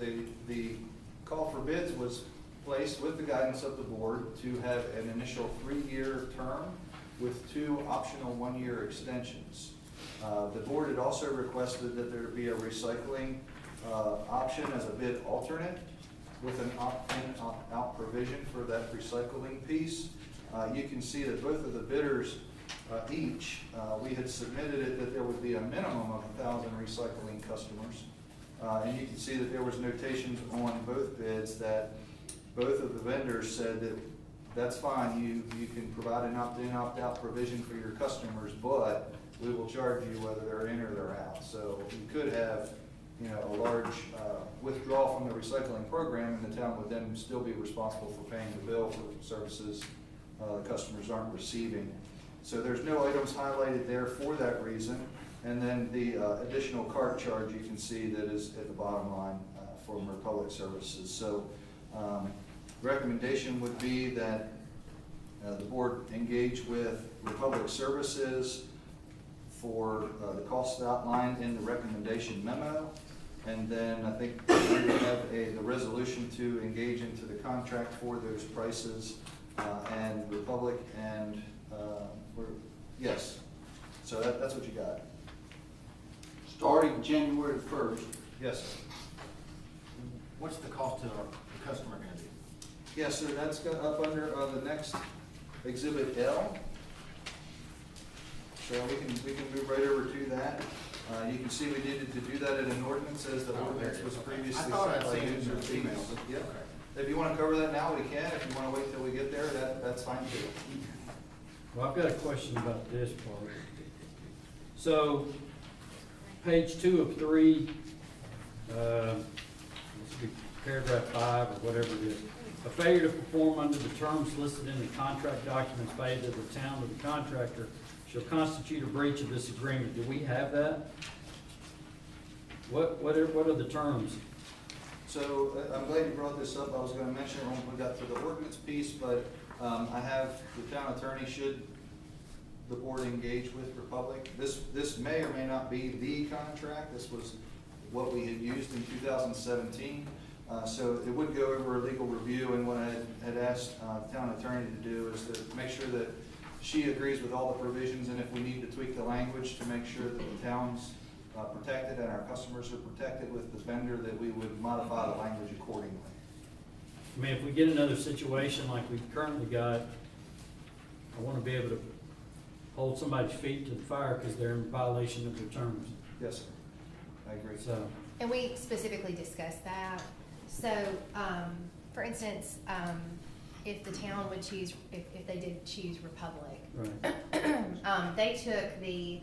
the call for bids was placed with the guidance of the board to have an initial 3-year term with 2 optional 1-year extensions. The board had also requested that there be a recycling option as a bid alternate with an opt-in, opt-out provision for that recycling piece. You can see that both of the bidders we had submitted it that there would be a minimum of 1,000 recycling customers. And you can see that there was notations on both bids that both of the vendors said that that's fine, you can provide an opt-in, opt-out provision for your customers, but we will charge you whether they're in or they're out. So you could have, you know, a large withdrawal from the recycling program, and the town would then still be responsible for paying the bill for services the customers aren't receiving. So there's no items highlighted there for that reason. And then the additional cart charge you can see that is at the bottom line from Republic Services. So recommendation would be that the board engage with Republic Services for the costs outlined in the recommendation memo. And then I think we have the resolution to engage into the contract for those prices and Republic and yes. So that's what you got. Starting January 1st. Yes, sir. What's the cost to the customer going to be? Yes, sir, that's got up under the next Exhibit L. So we can move right over to that. You can see we needed to do that in an ordinance as the ordinance was previously I thought sent I'd by seen it in your user email. Yep. If you want to cover that now, we can. If you want to wait till we get there, that's fine too. Well, I've got a question about this part. So, page 2 of 3, let's see, paragraph 5 or whatever it is. A failure to perform under the terms listed in the contract documents paid to the town or the contractor shall constitute a breach of this agreement. Do we have that? What are the terms? So I'm glad you brought this up. I was going to mention it when we got to the ordinance piece, but I have the town attorney, should the board engage with Republic. This may or may not be the contract. This was what we had used in 2017. So it would go over a legal review, and what I had asked the town attorney to do is to make sure that she agrees with all the provisions, and if we need to tweak the language to make sure that the town's protected and our customers are protected with the vendor, that we would modify the language accordingly. I mean, if we get another situation like we've currently got, I want to be able to hold somebody's feet to the fire because they're in violation of their terms. Yes, sir. I agree. So, And we specifically discussed that. So, for instance, if the town would choose, if they did choose Republic, right. they took the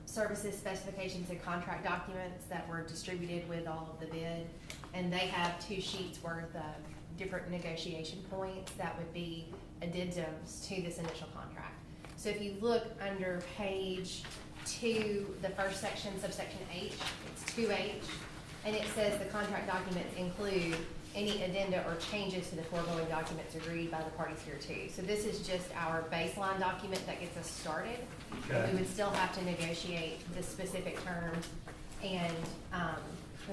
services specifications and contract documents that were distributed with all of the bid, and they have 2 sheets worth of different negotiation points that would be addendums to this initial contract. So if you look under page 2, the first section, subsection H, it's 2H, and it says the contract documents include any addenda or changes to the foregoing documents agreed by the parties hereto. So this is just our baseline document that gets us started. Okay. We would still have to negotiate the specific terms, and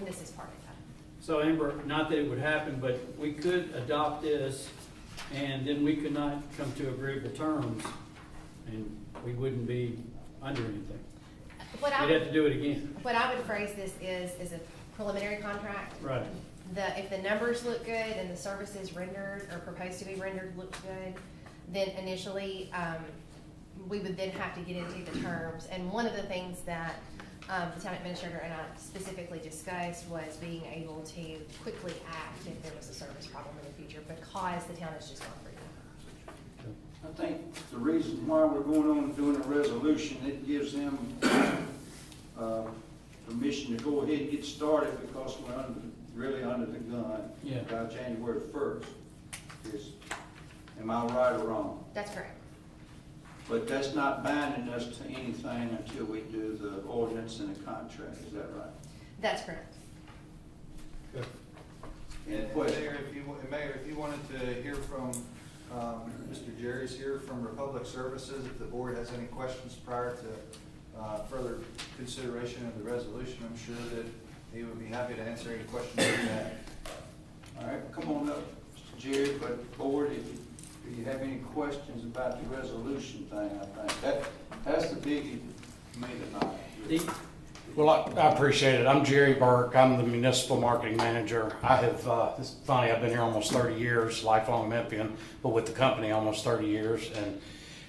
this is part of that. So Amber, not that it would happen, but we could adopt this, and then we could not come to agreeable terms, and we wouldn't be under anything. We'd have to do it again. What I would phrase this is a preliminary contract. Right. If the numbers look good and the services rendered or proposed to be rendered look good, then initially, we would then have to get into the terms. And one of the things that the town administrator and I specifically discussed was being able to quickly act if there was a service problem in the future, because the town has just gone through that. I think the reason why we're going on and doing a resolution, it gives them permission to go ahead and get started, because we're really under the gun by January 1st. Am I right or wrong? That's correct. But that's not binding us to anything until we do the ordinance and the contract, is that right? That's correct. Good. Any And questions? Mayor, if you wanted to hear from, Mr. Jerry's here from Republic Services, if the board has any questions prior to further consideration of the resolution, I'm sure that he would be happy to answer any questions you have. All right, come on up, Mr. Jerry, but board, if you have any questions about the resolution thing, I think that's the biggie to me tonight. Well, I appreciate it. I'm Jerry Burke. I'm the municipal marketing manager. I have, it's funny, I've been here almost 30 years, lifelong Memphian, but with the company almost 30 years. And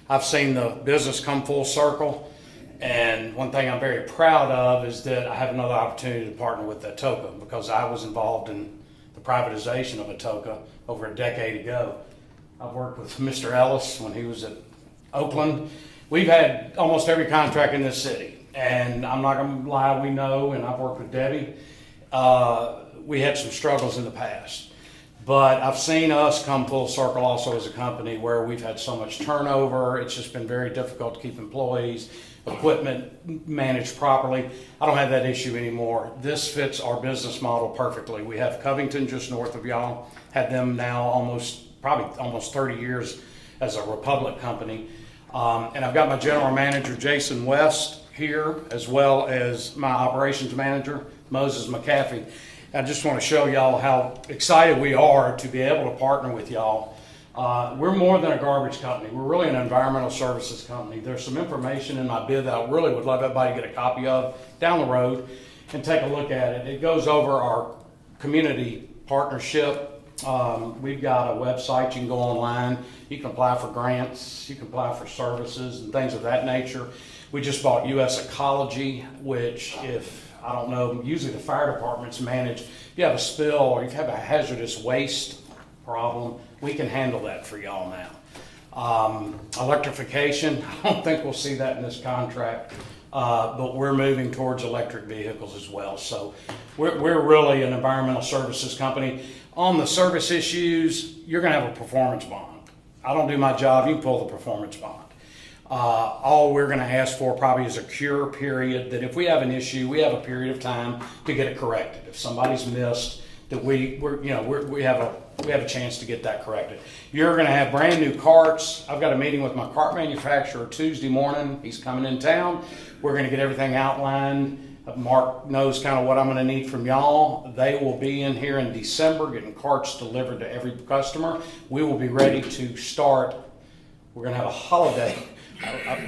I've seen the business come full circle. And one thing I'm very proud of is that I have another opportunity to partner with Atoka, because I was involved in the privatization of Atoka over a decade ago. I've worked with Mr. Ellis when he was at Oakland. We've had almost every contract in this city. And I'm not going to lie, we know, and I've worked with Debbie, we had some struggles in the past. But I've seen us come full circle also as a company where we've had so much turnover. It's just been very difficult to keep employees, equipment managed properly. I don't have that issue anymore. This fits our business model perfectly. We have Covington just north of y'all, had them now probably almost 30 years as a Republic company. And I've got my general manager, Jason West, here, as well as my operations manager, Moses McAfee. I just want to show y'all how excited we are to be able to partner with y'all. We're more than a garbage company. We're really an environmental services company. There's some information in my bid that I really would love everybody to get a copy of down the road and take a look at it. It goes over our community partnership. We've got a website. You can go online. You can apply for grants. You can apply for services and things of that nature. We just bought U.S. Ecology, which, if I don't know, usually the fire departments manage. If you have a spill or if you have a hazardous waste problem, we can handle that for y'all now. Electrification, I don't think we'll see that in this contract, but we're moving towards electric vehicles as well. So we're really an environmental services company. On the service issues, you're going to have a performance bond. I don't do my job, you can pull the performance bond. All we're going to ask for probably is a cure period, that if we have an issue, we have a period of time to get it corrected. If somebody's missed, that we have we have a chance to get that corrected. You're gonna have brand new carts. I've got a meeting with my cart manufacturer Tuesday morning. He's coming in town. We're gonna get everything outlined. Mark knows kind of what I'm gonna need from y'all. They will be in here in December getting carts delivered to every customer. We will be ready to start. We're gonna have a holiday.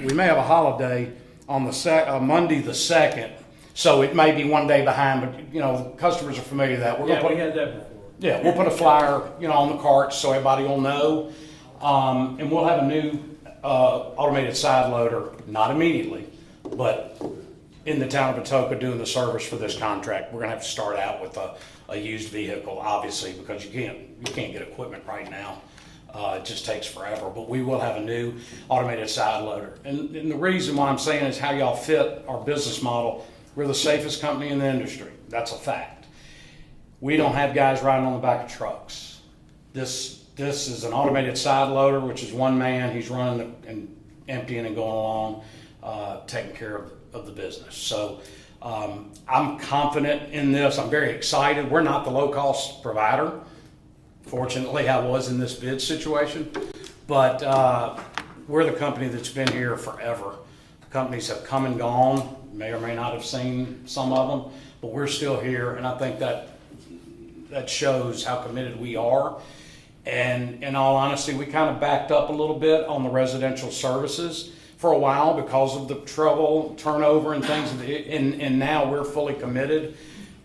We may have a holiday on the Monday the 2nd. So it may be one day behind, but you know, the customers are familiar with that. Yeah, we had that before. Yeah, we'll put a flyer, you know, on the carts so everybody will know. And we'll have a new automated side loader, not immediately, but in the town of Atoka doing the service for this contract. We're gonna have to start out with a used vehicle, obviously, because you can't get equipment right now. It just takes forever, but we will have a new automated side loader. And the reason why I'm saying is how y'all fit our business model. We're the safest company in the industry. That's a fact. We don't have guys riding on the back of trucks. This is an automated side loader, which is one man. He's running and emptying and going along, taking care of the business. So I'm confident in this. I'm very excited. We're not the low-cost provider. Fortunately, I was in this bid situation, but we're the company that's been here forever. Companies have come and gone, may or may not have seen some of them, but we're still here, and I think that shows how committed we are. And in all honesty, we kind of backed up a little bit on the residential services for a while because of the trouble, turnover, and things. And now we're fully committed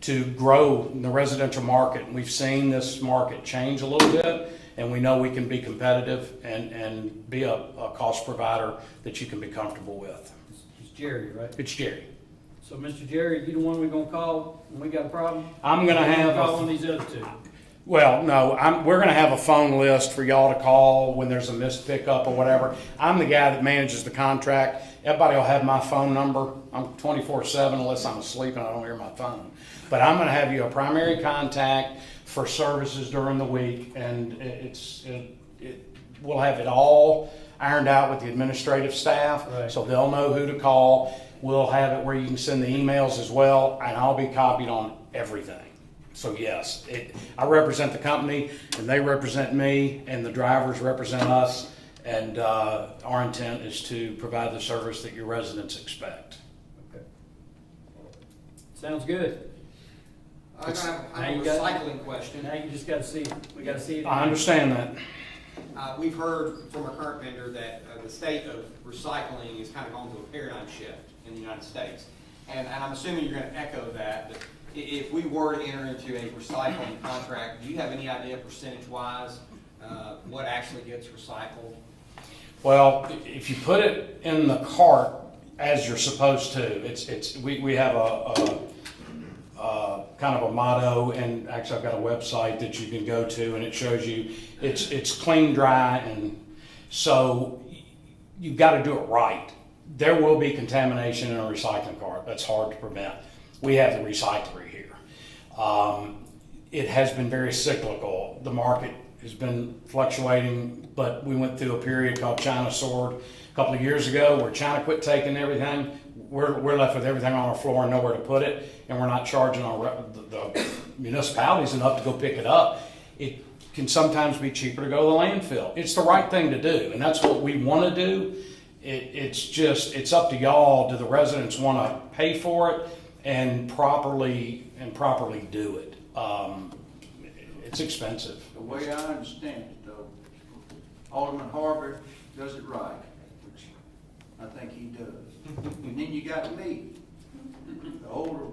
to grow in the residential market. And we've seen this market change a little bit, and we know we can be competitive and be a cost provider that you can be comfortable with. It's Jerry, right? It's Jerry. So, Mr. Jerry, you the one we're gonna call when we got a problem? I'm gonna have call on these other two. Well, no, we're going to have a phone list for y'all to call when there's a missed pickup or whatever. I'm the guy that manages the contract. Everybody will have my phone number. I'm 24/7 unless I'm asleep and I don't hear my phone. But I'm going to have you a primary contact for services during the week, and we'll have it all ironed out with the administrative staff, right, so they'll know who to call. We'll have it where you can send the emails as well, and I'll be copied on everything. So yes, I represent the company, and they represent me, and the drivers represent us, and our intent is to provide the service that your residents expect. Okay. Sounds good. I have a recycling question. Now you just got to see it. We got to see it. I understand that. We've heard from our current vendor that the state of recycling is kind of going through a paradigm shift in the United States. And I'm assuming you're going to echo that, but if we were to enter into a recycling contract, do you have any idea percentage-wise what actually gets recycled? Well, if you put it in the cart as you're supposed to, we have a kind of a motto, and actually I've got a website that you can go to, and it shows you it's clean, dry, and so you've got to do it right. There will be contamination in a recycling cart. That's hard to prevent. We have the recycler here. It has been very cyclical. The market has been fluctuating, but we went through a period called China Sword a couple of years ago where China quit taking everything. We're left with everything on our floor and nowhere to put it, and we're not charging the municipalities enough to go pick it up. It can sometimes be cheaper to go to the landfill. It's the right thing to do, and that's what we want to do. It's up to y'all. Do the residents want to pay for it and properly do it? It's expensive. The way I understand it, though, Alderman Harvey does it right, which I think he does. And then you got me, the older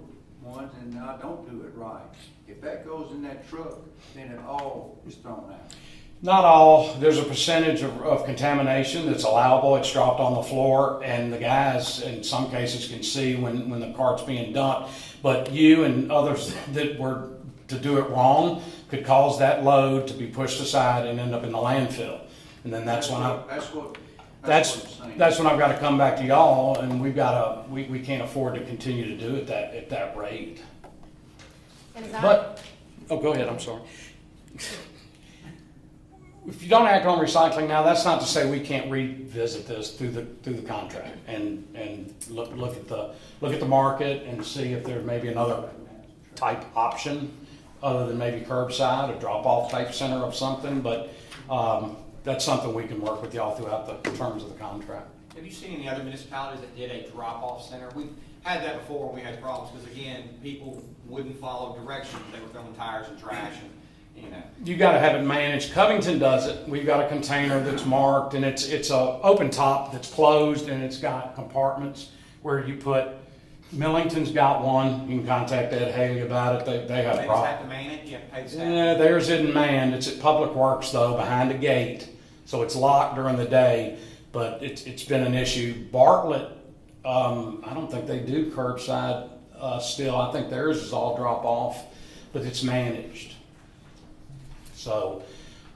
ones, and I don't do it right. If that goes in that truck, then it all is thrown out. Not all. There's a percentage of contamination that's allowable. It's dropped on the floor, and the guys in some cases can see when the cart's being dumped. But you and others that were to do it wrong could cause that load to be pushed aside and end up in the landfill. And then that's when I've got to come back to y'all, and we can't afford to continue to do it at that rate. But go ahead. I'm sorry. If you don't act on recycling now, that's not to say we can't revisit this through the contract and look at the market and see if there may be another type option. other than maybe curbside, a drop-off type center of something, but that's something we can work with y'all throughout the terms of the contract. Have you seen any other municipalities that did a drop-off center? We've had that before when we had problems, because again, people wouldn't follow directions. They were throwing tires and trash and, you know. You gotta have it managed. Covington does it. We've got a container that's marked, and it's a open top that's closed, and it's got compartments where you put, Millington's got one. You can contact Ed Haley about it. They have They a just have problem. to man it, you have to pay the staff. Yeah, theirs isn't manned. It's at Public Works though, behind a gate. So it's locked during the day, but it's been an issue. Bartlett, I don't think they do curbside still. I think theirs is all drop off, but it's managed. So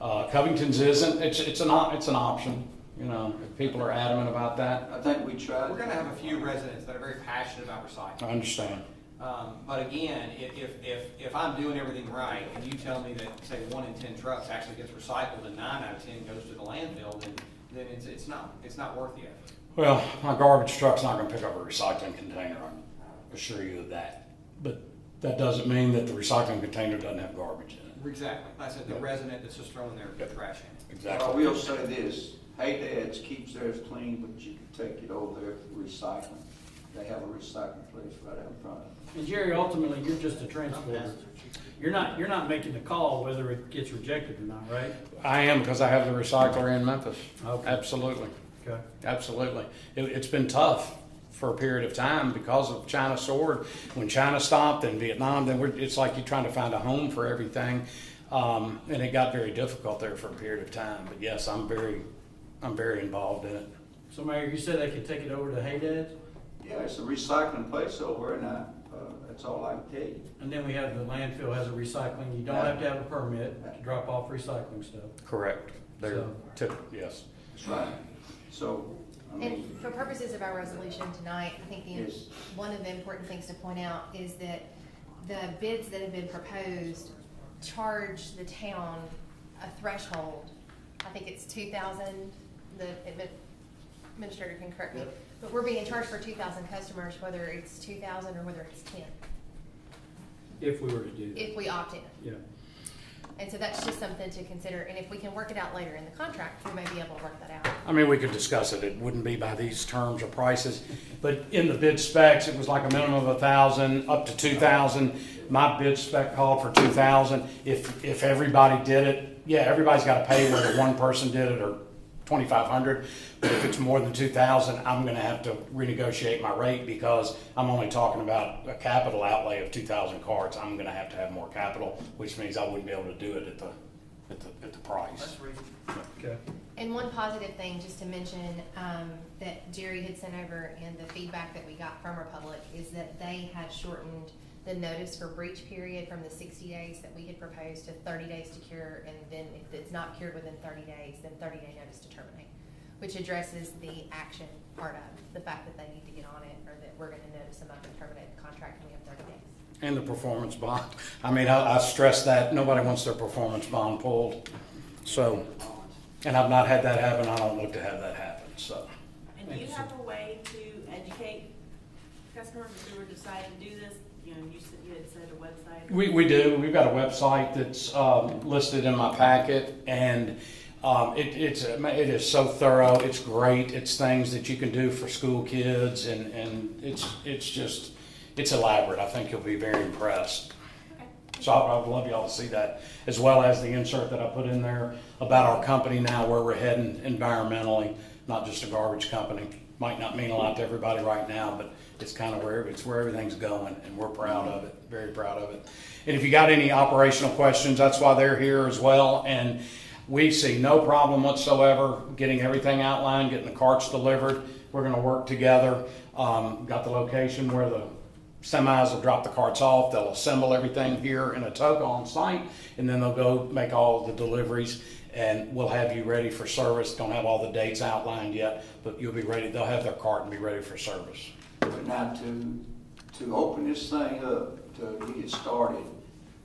Covington's isn't. It's an option. You know, if people are adamant about that. I think we tried. We're gonna have a few residents that are very passionate about recycling. I understand. But again, if I'm doing everything right, and you tell me that, say, 1 in 10 trucks actually gets recycled and 9 out of 10 goes to the landfill, then it's not worth the effort. Well, my garbage truck's not going to pick up a recycling container. I assure you of that. But that doesn't mean that the recycling container doesn't have garbage in it. Exactly. I said the resident that's just throwing their trash in. Exactly. I will say this, Hey Dad's keeps theirs clean, but you can take it over there for recycling. They have a recycling place right out front. And Jerry, ultimately, you're just a transporter. You're not making the call whether it gets rejected or not, right? I am, because I have the recycler in Memphis. Okay. Absolutely. Okay. Absolutely. It's been tough for a period of time because of China sword. When China stopped and Vietnam, then it's like you're trying to find a home for everything. And it got very difficult there for a period of time. But yes, I'm very involved in it. So Mayor, you said they could take it over to Hey Dad's? Yeah, it's a recycling place over, and that's all I can tell you. And then we have the landfill has a recycling, you don't have to have a permit to drop off recycling stuff. Correct. They're So- yes. That's right. So, I mean, And for purposes of our resolution tonight, I think Yes. one of the important things to point out is that the bids that have been proposed charge the town a threshold. I think it's 2,000, the administrator can correct me, but we're being charged for 2,000 customers, whether it's 2,000 or whether it's 10, If we were to do that. if we opt in. Yeah. And so that's just something to consider, and if we can work it out later in the contract, we may be able to work that out. I mean, we could discuss it. It wouldn't be by these terms or prices, but in the bid specs, it was like a minimum of 1,000 up to 2,000. My bid spec called for 2,000. If everybody did it, yeah, everybody's got to pay whether one person did it or 2,500. But if it's more than 2,000, I'm going to have to renegotiate my rate because I'm only talking about a capital outlay of 2,000 cards. I'm going to have more capital, which means I wouldn't be able to do it at the price. That's reasonable. Okay. And one positive thing, just to mention, that Jerry had sent over and the feedback that we got from Republic is that they have shortened the notice for breach period from the 60 days that we had proposed to 30 days to cure, and then if it's not cured within 30 days, then 30-day notice to terminate, which addresses the action part of the fact that they need to get on it, or that we're gonna notice them up and terminate the contract and we have 30 days. And the performance bond. I mean, I stress that. Nobody wants their performance bond pulled. So, and I've not had that happen. I don't look to have that happen, so. And do you have a way to educate customers if they were deciding to do this? You know, you had said a website. We do. We've got a website that's listed in my packet, and it is so thorough. It's great. It's things that you can do for school kids, and it's elaborate. I think you'll be very impressed. Okay. So I would love y'all to see that, as well as the insert that I put in there about our company now, where we're heading environmentally, not just a garbage company. Might not mean a lot to everybody right now, but it's kind of where everything's going, and we're proud of it, very proud of it. And if you got any operational questions, that's why they're here as well. And we see no problem whatsoever getting everything outlined, getting the carts delivered. We're going to work together. Got the location where the semis will drop the carts off. They'll assemble everything here in Atoka on site, and then they'll go make all the deliveries. And we'll have you ready for service. Don't have all the dates outlined yet, but you'll be ready. They'll have their cart and be ready for service. but now to open this thing up, to get it started,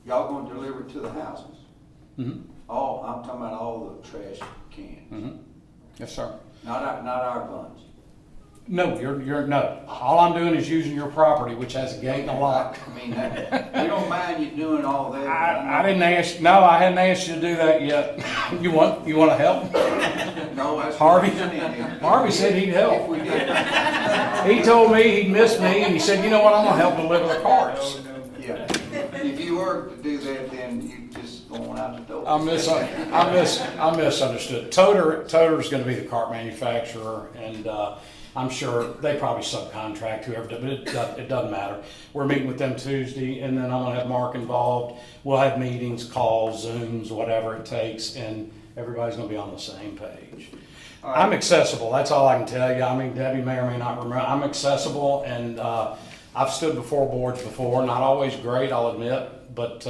y'all gonna deliver it to the houses? Mm-hmm. I'm talking about all the trash cans. Mm-hmm. Yes, sir. Not our bunch. No, no. All I'm doing is using your property, which has a gate and a lock. I mean, we don't mind you doing all that. I didn't ask, no, I hadn't asked you to do that yet. You want to help? No, that's. Harvey? what I'm saying. Harvey said he'd help. If we did. He told me he'd miss me, and he said, you know what, I'm gonna help deliver the carts. Yeah. If you were to do that, then you just going out the door. I misunderstood. Toter's gonna be the cart manufacturer, and, I'm sure they probably subcontract whoever, but it doesn't matter. We're meeting with them Tuesday, and then I'm gonna have Mark involved. We'll have meetings, calls, Zooms, whatever it takes, and everybody's gonna be on the same page. All right. I'm accessible, that's all I can tell you. I mean, Debbie may or may not remember. I'm accessible, and I've stood before boards before, not always great, I'll admit, but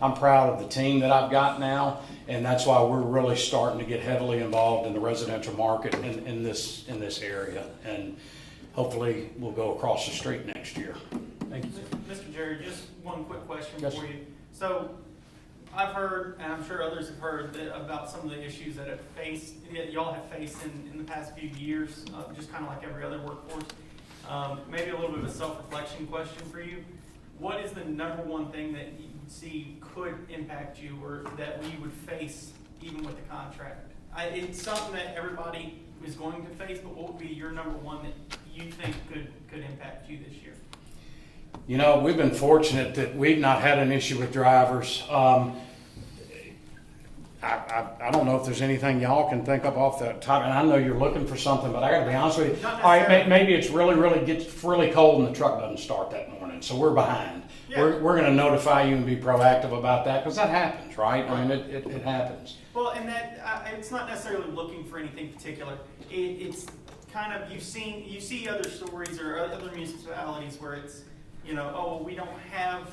I'm proud of the team that I've got now, and that's why we're really starting to get heavily involved in the residential market in this area, and hopefully we'll go across the street next year. Thank you, sir. Mr. Jerry, just one quick question Yes, for sir. you. So I've heard, and I'm sure others have heard, about some of the issues that y'all have faced in the past few years, just kind of like every other workforce. Maybe a little bit of a self-reflection question for you. What is the number one thing that you see could impact you, or that we would face even with the contract? It's something that everybody is going to face, but what would be your number one that you think could impact you this year? You know, we've been fortunate that we've not had an issue with drivers. I don't know if there's anything y'all can think of off the top, and I know you're looking for something, but I gotta be honest with you. All right, maybe it's gets really cold and the truck doesn't start that morning, so we're behind. Yeah. We're gonna notify you and be proactive about that, because that happens, right? I mean, it happens. Well, and it's not necessarily looking for anything particular. It's kind of, you see other stories or other municipalities where it's, oh, we don't have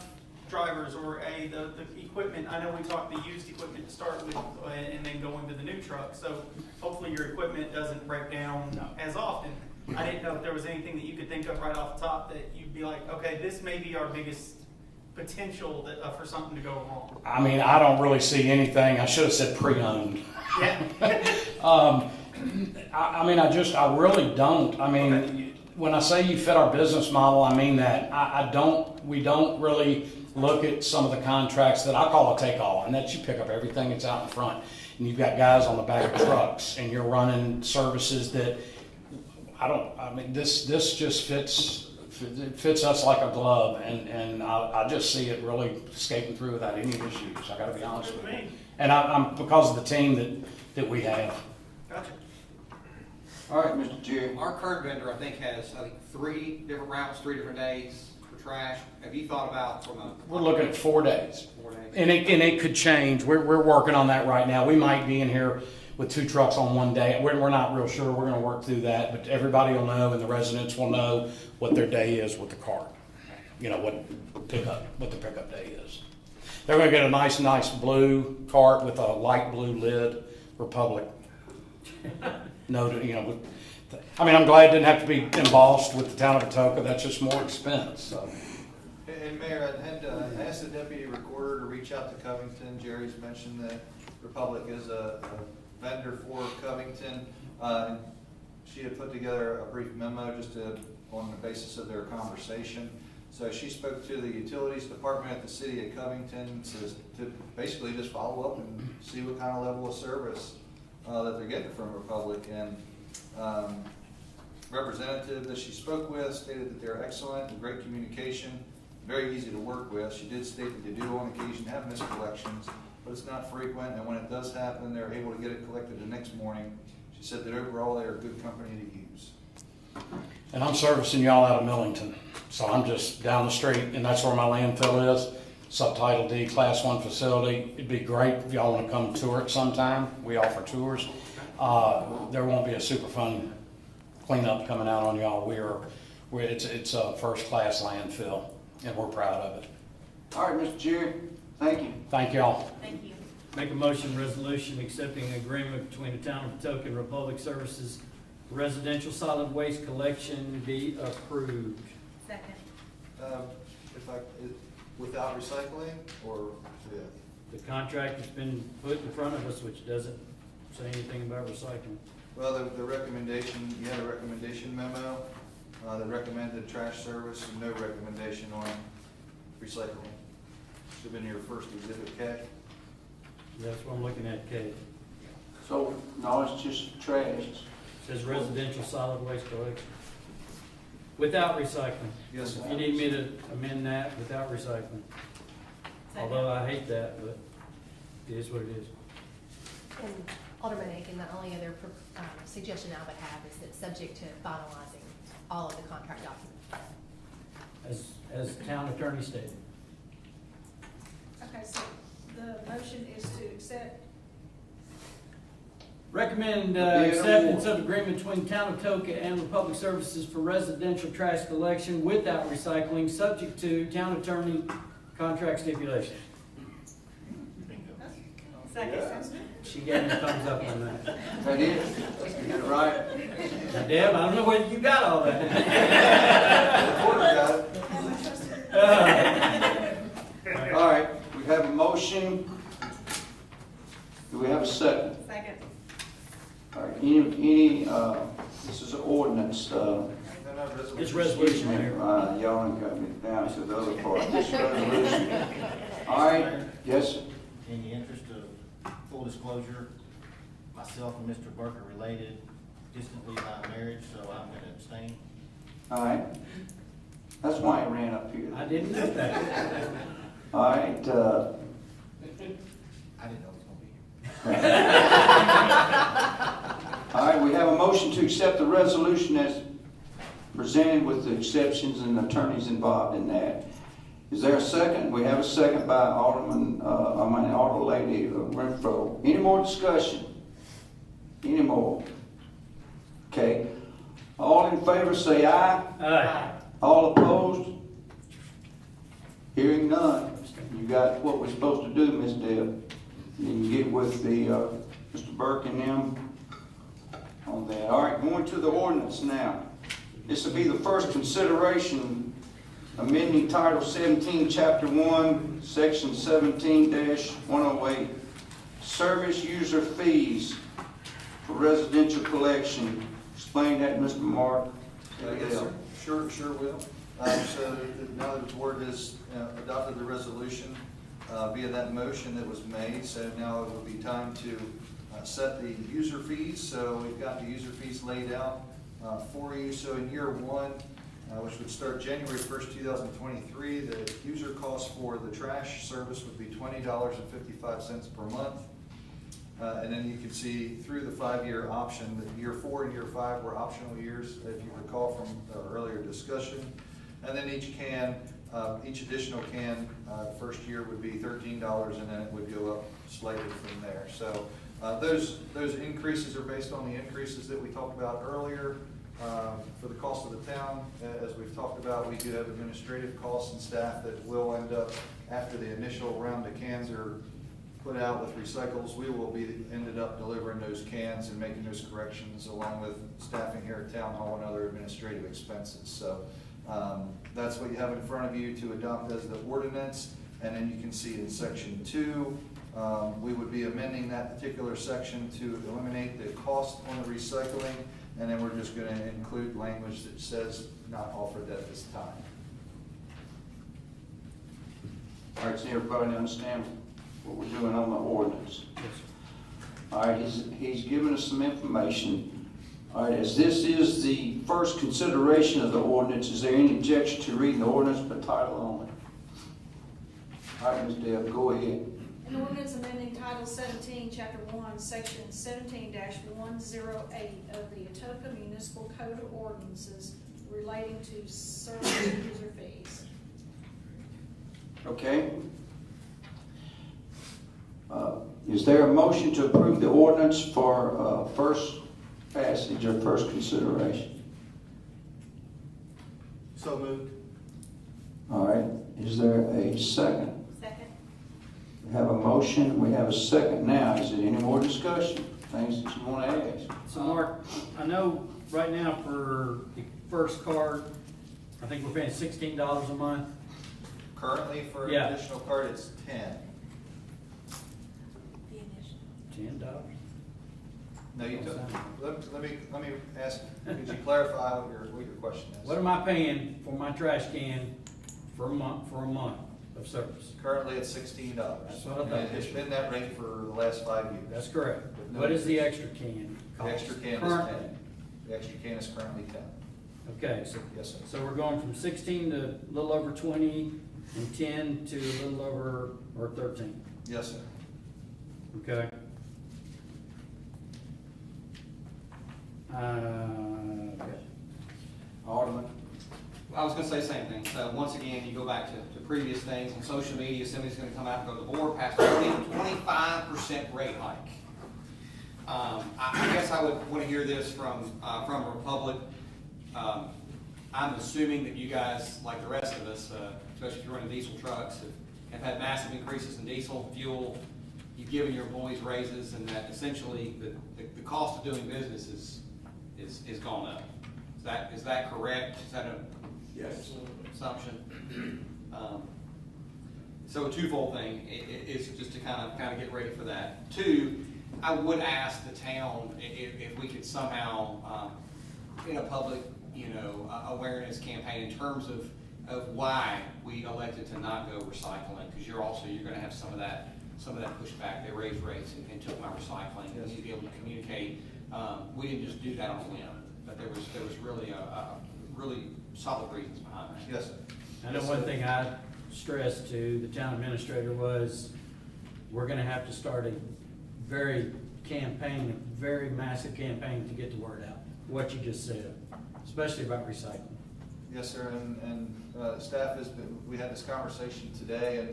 drivers, or the equipment. I know we talked the used equipment to start with, and then go into the new truck. So hopefully your equipment doesn't break down as often. I didn't know if there was anything that you could think of right off the top that you'd be like, okay, this may be our biggest potential for something to go wrong. I mean, I don't really see anything. I should have said pre-owned. Yeah. I mean, I really don't. I mean, Okay. When I say you fit our business model, I mean that. We don't really look at some of the contracts that I call a take-all, and that you pick up everything that's out in front. And you've got guys on the back of trucks, and you're running services that, this just fits us like a glove, and I just see it really skating through without any issues. I gotta be honest with you. And I'm because of the team that we have. Gotcha. All right, Mr. Jerry. Our current vendor, I think, has 3 different routes, 3 different days for trash. Have you thought about We're looking at 4 days. 4 days? And it could change. We're working on that right now. We might be in here with 2 trucks on one day. We're not real sure. We're gonna work through that, but everybody will know, and the residents will know what their day is with the cart. What the pickup day is. They're gonna get a nice blue cart with a light blue lid, Republic. I'm glad it didn't have to be embossed with the town of Atoka. That's just more expense, so. And Mayor, I had asked the deputy recorder to reach out to Covington. Jerry's mentioned that Republic is a vendor for Covington. She had put together a brief memo just on the basis of their conversation. So she spoke to the utilities department at the city of Covington, says to basically just follow up and see what kind of level of service that they're getting from Republic. And representative that she spoke with stated that they're excellent and great communication, very easy to work with. She did state that they do on occasion have miscollections, but it's not frequent, and when it does happen, they're able to get it collected the next morning. She said that overall they're a good company to use. And I'm servicing y'all out of Millington, so I'm just down the street, and that's where my landfill is. Subtitle D, Class 1 facility. It'd be great if y'all want to come tour it sometime. We offer tours. There won't be a super fun cleanup coming out on y'all. It's a first-class landfill, and we're proud of it. All right, Mr. Jerry, thank you. Thank y'all. Thank you. Make a motion resolution accepting an agreement between the town of Atoka and Republic Services residential solid waste collection be approved. Second. Without recycling or with? The contract has been put in front of us, which doesn't say anything about recycling. Well, the recommendation, you had a recommendation memo, that recommended trash service and no recommendation on recycling. Should have been your first exhibit, K. That's what I'm looking at, Kate. So, no, it's just trash. Says residential solid waste collection. Without recycling. Yes, sir. You need me to amend that without recycling. Although I hate that, but it is what it is. And Alderman Aiken, the only other suggestion I would have is that subject to finalizing all of the contract documents. As town attorney stated. Okay, so the motion is to accept. Recommend Yeah, acceptance no of agreement between Town of Atoka and Republic Services for residential trash collection without recycling, subject to town attorney contract stipulations. Second. She gave me a thumbs up on that. That is, you got it right. Now, Deb, I don't know where you got all that. Reporter got it. All right, we have a motion. Do we have a second? Second. All right, this is an ordinance, It's resolution, Mayor. y'all ain't got me down to the other part, this resolution. All right, yes, sir. In the interest of full disclosure, myself and Mr. Burke are related distantly by marriage, so I'm going to abstain. All right. That's why I ran up here. I didn't know that. All right, I didn't know he was going to be here. all right, we have a motion to accept the resolution as presented with the exceptions and attorneys involved in that. Is there a second? We have a second by Alderman Lady Renfro. Any more discussion? Any more? Okay. All in favor say aye. Aye. All opposed? Hearing none. You got what we're supposed to do, Ms. Deb. You can get with the, Mr. Burke and them on that. All right, going to the ordinance now. This will be the first consideration, amending Title 17, Chapter 1, Section 17-108, Service User Fees for Residential Collection. Explain that, Mr. Mark. Yes, sir. Sure will. So now that the board has adopted the resolution via that motion that was made, so now it will be time to set the user fees. So we've got the user fees laid out for you. So in year one, which would start January 1st, 2023, the user cost for the trash service would be $20.55 per month. And then you can see through the 5-year option that year 4 and year 5 were optional years, if you recall from the earlier discussion. And then each additional can, first year would be $13, and then it would go up slightly from there. So those increases are based on the increases that we talked about earlier. For the cost of the town, as we've talked about, we do have administrative costs and staff that will end up, after the initial round of cans are put out with recycles, we will be ended up delivering those cans and making those corrections along with staffing here at Town Hall and other administrative expenses. So that's what you have in front of you to adopt as the ordinance. And then you can see in Section 2, we would be amending that particular section to eliminate the cost on the recycling. And then we're just going to include language that says not offered at this time. All right, so everybody understand what we're doing on the ordinance? All right, he's given us some information. All right, as this is the first consideration of the ordinance, is there any objection to reading the ordinance by title only? All right, Ms. Deb, go ahead. An ordinance amending Title 17, Chapter 1, Section 17-108 of the Atoka Municipal Code of Ordinances relating to service user fees. Okay. Is there a motion to approve the ordinance for first passage or first consideration? So moved. All right. Is there a second? Second. We have a motion. We have a second. Now, is there any more discussion? Things that you want to ask? So Mark, I know right now for the first card, I think we're paying $16 a month. Currently, for an Yeah. additional card, it's 10. The initial. $10. No, you took, let me ask, could you clarify what your question is? What am I paying for my trash can for a month of service? Currently it's $16. That's what I thought. And it's been that rate for the last 5 years. That's correct. With no What is the increase. extra can The cost? extra can is currently? 10. The extra can is currently 10. Okay, so, Yes, sir. so we're going from 16 to a little over 20 and 10 to a little over, or 13, Yes, sir. okay? Okay. Alderman. I was gonna say the same thing. So once again, you go back to previous things on social media, somebody's gonna come out and go to the board, pass a 25% rate hike. I guess I would wanna hear this from Republic. I'm assuming that you guys, like the rest of us, especially if you're running diesel trucks, have had massive increases in diesel, fuel. You've given your employees raises, and that essentially the cost of doing business is gone up. Is that correct? Is that a assumption? So a twofold thing is just to kind of get ready for that. Two, I would ask the town if we could somehow in a public awareness campaign in terms of why we elected to not go recycling, because you're going to have some of that pushback. They raised rates and took my recycling. We need to be able to communicate. We didn't just do that on a whim, but there was really really solid reasons behind that. Yes, sir. I know one thing I stressed to the town administrator was, we're gonna have to start a very massive campaign to get the word out, what you just said, especially about recycling. Yes, sir, and staff we had this conversation today,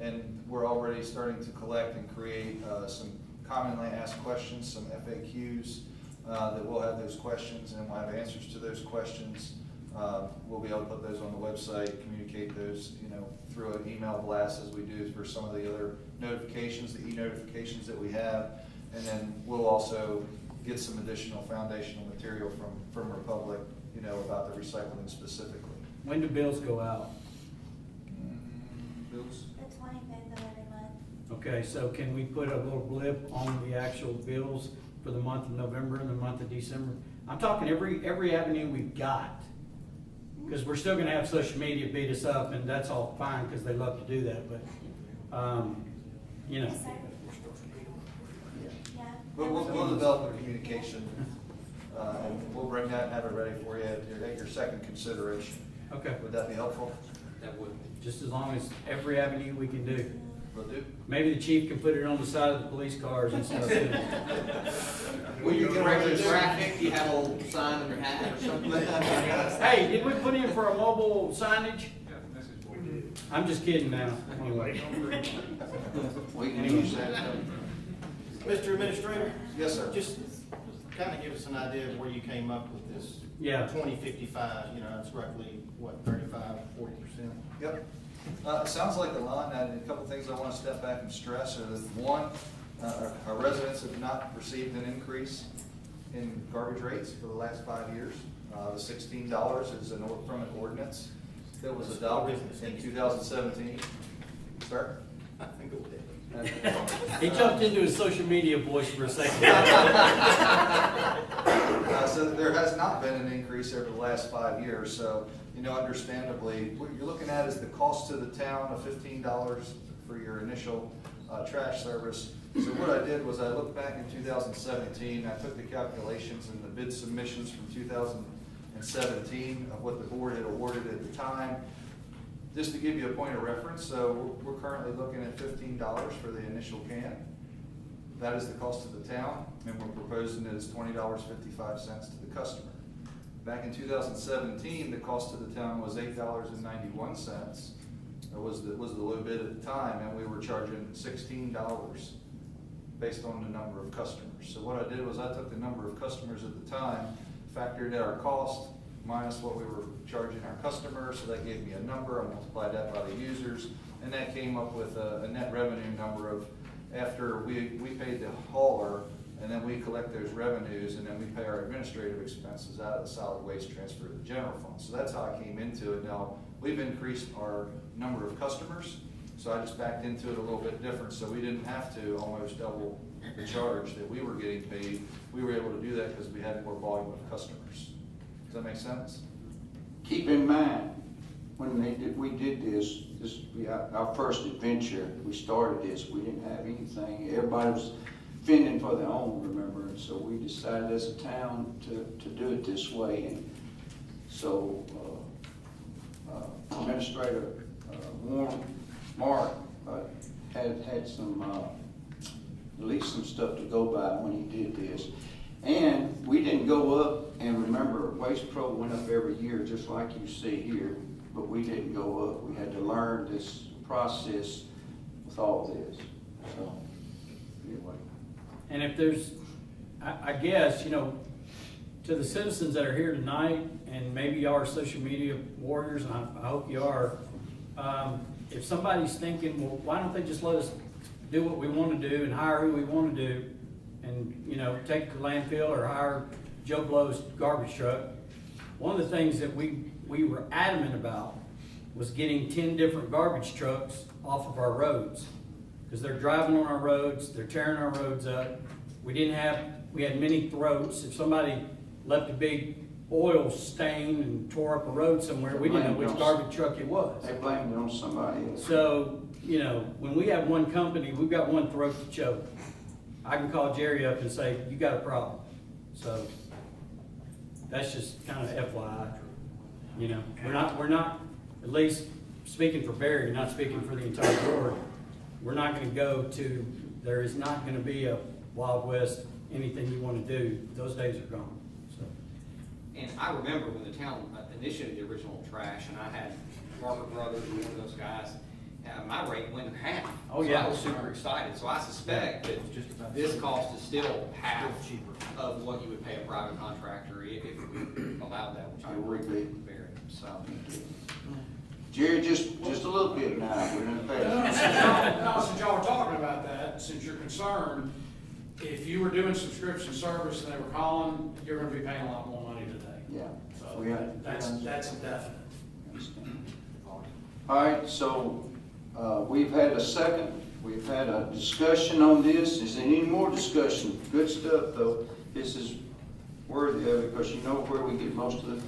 and we're already starting to collect and create some commonly asked questions, some FAQs, that we'll have those questions, and we'll have answers to those questions. We'll be able to put those on the website, communicate those, through an email blast as we do for some of the other notifications, the e-notifications that we have, and then we'll also get some additional foundational material from Republic, about the recycling specifically. When do bills go out? Bills? The 25th of every month. Okay, so can we put a little blip on the actual bills for the month of November and the month of December? I'm talking every avenue we've got, because we're still gonna have social media beat us up, and that's all fine, because they love to do that, but, Yes, sir. Yeah. We'll develop a communication, and we'll bring that and have it ready for you at your second consideration. Okay, Would that be helpful? That would. just as long as every avenue we can do. Will do. Maybe the chief can put it on the side of the police cars and stuff. Will you get regular traffic? You have a little sign on your hat or something? Hey, did we put in for a mobile signage? I'm just kidding now, anyway. We can use that. Mr. Administrator? Yes, sir. Just kind of give us an idea of where you came up with this. Yeah. 2055, it's roughly, 35, 40%? Yep. It sounds like a lot, and a couple things I want to step back and stress are that, one, our residents have not received an increase in garbage rates for the last 5 years. The $16 is from an ordinance that was adopted in 2017. Sir? I think it did. He jumped into his social media voice for a second. So there has not been an increase over the last 5 years, so, understandably, what you're looking at is the cost to the town of $15 for your initial trash service. So what I did was I looked back in 2017, I took the calculations and the bid submissions from 2017 of what the board had awarded at the time. Just to give you a point of reference, so we're currently looking at $15 for the initial can. That is the cost to the town, and we're proposing it as $20.55 to the customer. Back in 2017, the cost to the town was $8.91. That was the low bid at the time, and we were charging $16 based on the number of customers. So what I did was I took the number of customers at the time, factored in our cost, minus what we were charging our customers, so that gave me a number. I multiplied that by the users, and that came up with a net revenue number of, after we paid the hauler, and then we collect those revenues, and then we pay our administrative expenses out of the solid waste transfer to the general fund. So that's how I came into it. Now, we've increased our number of customers, so I just backed into it a little bit different, so we didn't have to almost double the charge that we were getting paid, we were able to do that because we had more volume of customers. Does that make sense? Keep in mind, when we did this was our first adventure. We started this, we didn't have anything. Everybody was fending for their own, remember? And so we decided as a town to do it this way. And so Administrator Warren, Mark had some, at least some stuff to go by when he did this. And we didn't go up, and remember, Waste Pro went up every year, just like you see here, but we didn't go up. We had to learn this process with all this. So, anyway. And if there's, I guess, you know, to the citizens that are here tonight, and maybe y'all are social media warriors, and I hope you are, if somebody's thinking, well, why don't they just let us do what we want to do and hire who we want to do, and, you know, take it to landfill or hire Joe Blow's garbage truck. One of the things that we were adamant about was getting 10 different garbage trucks off of our roads, because they're driving on our roads, they're tearing our roads up. We had many throats. If somebody left a big oil stain and tore up a road somewhere, we didn't know which garbage truck it was. They blamed it on somebody else. So, you know, when we have one company, we've got one throat to choke. I can call Jerry up and say, you got a problem. So that's just kind of FYI. You know, we're not, at least speaking for Barry, not speaking for the entire board, we're not going to go to, there is not going to be a Wild West, anything you want to do. Those days are gone. So. And I remember when the town initiated the original trash, and I had Parker Brothers, one of those guys, my rate went in half. Oh, yeah. So I was super excited. So I suspect that this cost is still half of what you would pay a private contractor if we allowed that, which I would agree with Barry. So. Jerry, just a little bit now. We're in the Since y'all were talking about that, since you're concerned, if you were doing subscription service and they were calling, you're gonna be paying a lot more money today. Yeah. So that's a definite. All right, so we've had a second. We've had a discussion on this. Is there any more discussion? Good stuff, though. This is worthy of it because you know where we get most of the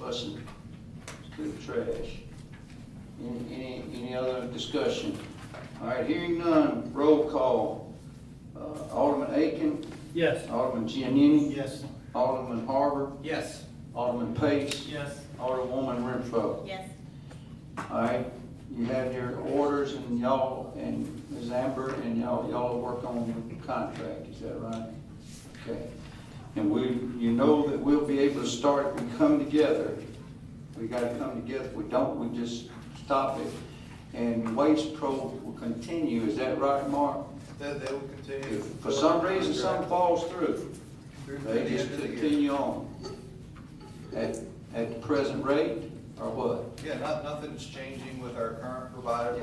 busing to the trash. Any other discussion? All right, hearing none, roll call. Alderman Aiken? Yes. Alderman Giannini? Yes. Alderman Harbour? Yes. Alderman Pace? Yes. Alderwoman Renfro? Yes. All right, you have your orders and y'all, and Ms. Amber, and y'all will work on the contract, is that right? Okay. And you know that we'll be able to start, if we come together. We gotta come together. If we don't, we just stop it. And Waste Pro will continue, is that right, Mark? They will continue. If for some reason something falls through, they just continue on. At the present rate, or what? Yeah, nothing's changing with our current provider.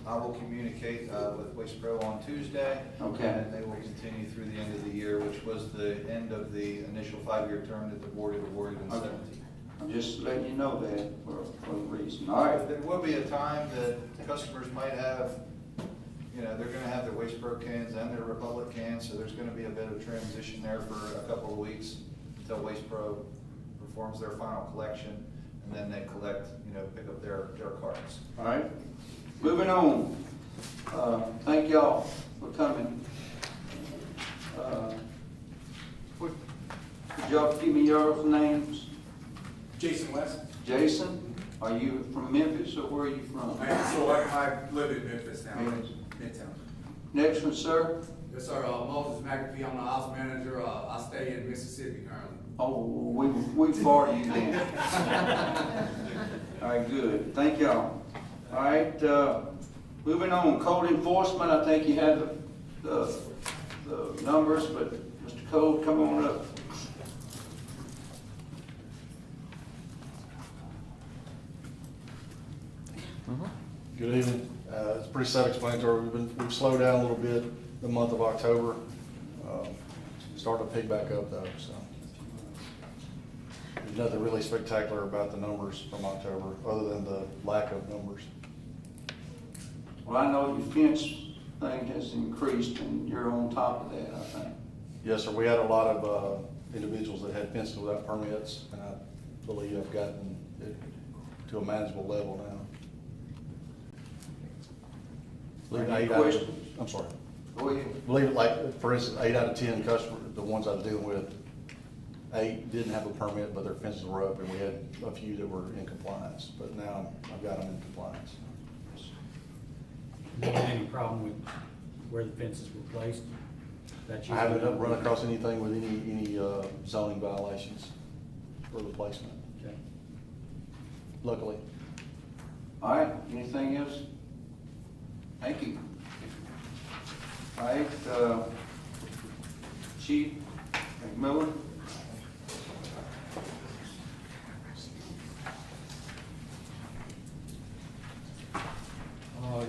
I will communicate with Waste Pro on Tuesday. Okay. And they will continue through the end of the year, which was the end of the initial 5-year term that the board had awarded in 2017. I'm just letting you know that for a reason. All right. There will be a time that customers might have, you know, they're gonna have their Waste Pro cans and their Republic cans, so there's gonna be a bit of transition there for a couple of weeks until Waste Pro performs their final collection, and then they collect, you know, pick up their carts. All right, moving on. Thank y'all for coming. Could y'all give me your names? Jason West. Jason, are you from Memphis or where are you from? I live in Memphis now, Midtown. Next one, sir. Yes, sir. Moses McAfee. I'm the house manager. I stay in Mississippi currently. Oh, we far you then. All right, good. Thank y'all. All right, moving on. Code enforcement. I think you had the numbers, but Mr. Code, come on up. Good evening. It's pretty self-explanatory. We've slowed down a little bit the month of October. Starting to pick back up though, so. There's nothing really spectacular about the numbers from October, other than the lack of numbers. Well, I know your fence thing has increased, and you're on top of that, I think. Yes, sir. We had a lot of individuals that had fencing without permits, and I believe I've gotten it to a manageable level now. Believe Any 8 out of- questions? I'm sorry. Go ahead. Believe it, like, for instance, 8 out of 10 customers, the ones I was dealing with, 8 didn't have a permit, but their fences were up, and we had a few that were in compliance, but now I've got them in compliance. Is there any problem with where the fences were placed? That you- I haven't run across anything with any zoning violations for the placement, Okay. luckily. All right, anything else? Thank you. All right, Chief McMillan?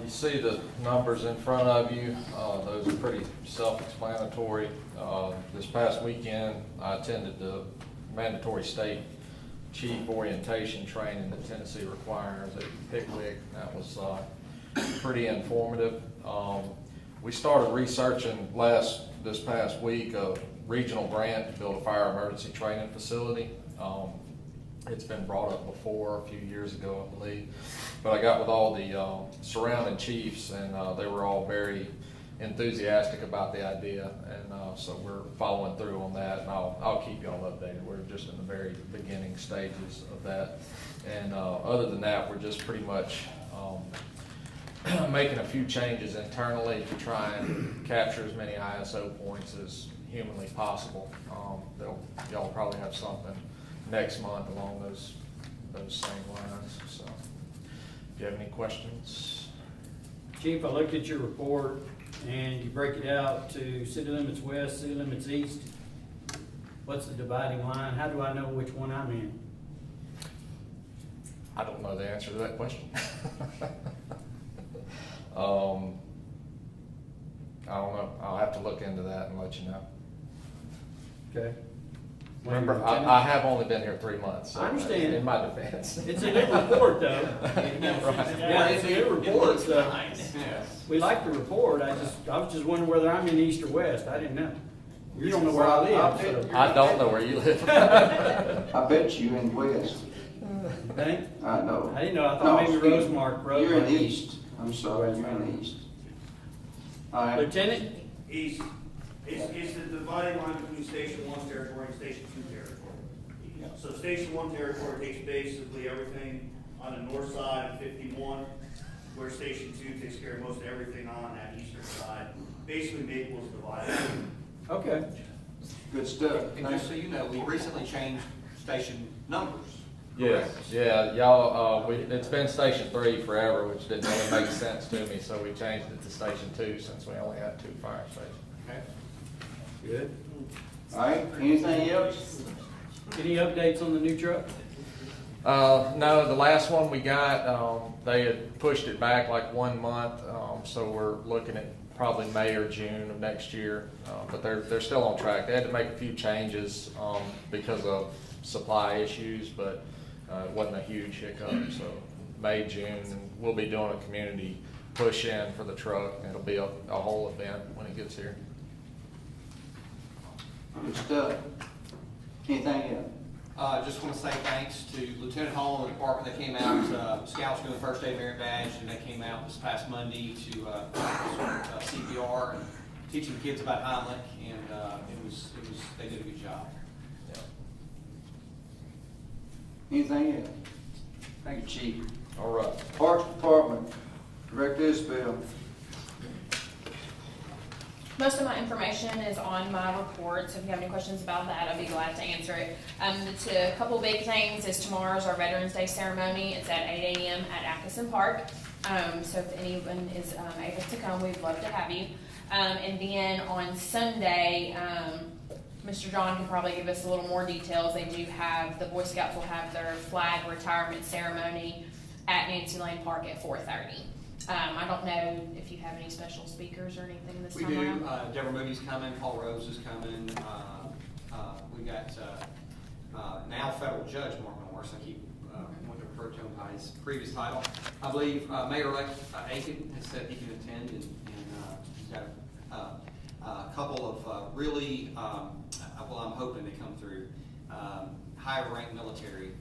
You see the numbers in front of you. Those are pretty self-explanatory. This past weekend, I attended the mandatory state chief orientation training that Tennessee requires at Pickwick. That was pretty informative. We started researching this past week a regional grant to build a fire emergency training facility. It's been brought up before, a few years ago, I believe. But I got with all the surrounding chiefs, and they were all very enthusiastic about the idea. And so we're following through on that, and I'll keep you all updated. We're just in the very beginning stages of that. And other than that, we're just pretty much making a few changes internally to try and capture as many ISO points as humanly possible. Y'all probably have something next month along those same lines. So, if you have any questions? Chief, I looked at your report, and you break it out to city limits west, city limits east. What's the dividing line? How do I know which one I'm in? I don't know the answer to that question. I don't know. I'll have to look into that and let you know. Okay. Remember, I have only been here 3 months. So I understand. in my defense. It's a good report, though. Right. Yeah, it's a good report, so. We like the report. I was just wondering whether I'm in east or west. I didn't know. You don't know where I live. So. I don't know where you live. I bet you in west. You think? I know. I didn't know. I thought maybe excuse me. Rosemark. You're in east. I'm sorry, you're in east. All right. Lieutenant? East. It's the dividing line between Station 1 territory and Station 2 territory. So Station 1 territory takes basically everything on the north side of 51, where Station 2 takes care of most everything on that eastern side. Basically, Maple is divided. Okay. Good stuff. And just so you know, we recently changed station numbers. Yes, yeah, y'all, it's been Station 3 forever, which didn't really make sense to me, so we changed it to Station 2 since we only had 2 fire stations. Okay. Good. All right, anything else? Any updates on the new truck? No, the last one we got, they had pushed it back like 1 month, so we're looking at probably May or June of next year, but they're still on track. They had to make a few changes because of supply issues, but it wasn't a huge hiccup. So May, June, and we'll be doing a community push in for the truck. It'll be a whole event when it gets here. Good stuff. Anything else? Just want to say thanks to Lieutenant Hall and the department that came out. Scouts doing the first day merit badge, and they came out this past Monday to CPR and teaching the kids about Heimlich, and they did a good job. Anything else? Thank you, Chief. All right. Parks Department, Director Isabel. Most of my information is on my report, so if you have any questions about that, I'd be glad to answer it. A couple big things is tomorrow's our Veterans Day ceremony. It's at 8 a.m. at Atkinson Park. So if anyone is able to come, we'd love to have you. And then on Sunday, Mr. John can probably give us a little more details. They do have, the Boy Scouts will have their flag retirement ceremony at Nancy Lane Park at 4:30. I don't know if you have any special speakers or anything this time around. We do. Deborah Moody's coming. Paul Rose is coming. We got now federal judge Mark Norris. I keep want to refer to him by his previous title. I believe Mayor-elect Aiken has said he can attend, and he's got a couple of really, well, I'm hoping they come through, higher ranked military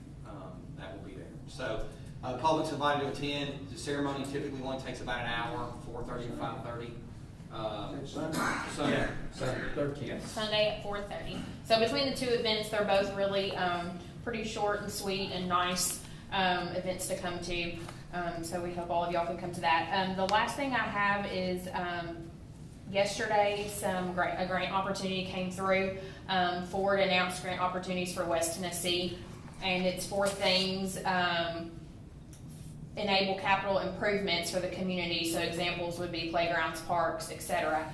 that will be there. So the public's invited to attend. The ceremony typically only takes about an hour, 4:30 to 5:30. Sunday. Sunday at 4:30. So between the two events, they're both really pretty short and sweet and nice events to come to. So we hope all of y'all can come to that. The last thing I have is yesterday a grant opportunity came through. Ford announced grant opportunities for West Tennessee, and it's for things. Enable capital improvements for the community. So examples would be playgrounds, parks, etc.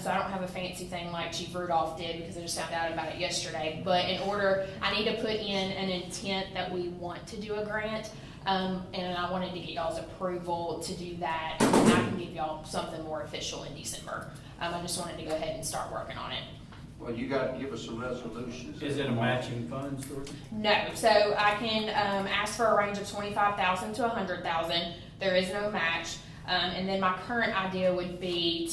So I don't have a fancy thing like Chief Rudolph did because I just found out about it yesterday. But I need to put in an intent that we want to do a grant. And I wanted to get y'all's approval to do that. And I can give y'all something more official in December. I just wanted to go ahead and start working on it. Well, you got to give us a resolution. Is it a matching funds, Dorothy? No, so I can ask for a range of $25,000 to $100,000. There is no match. And then my current idea would be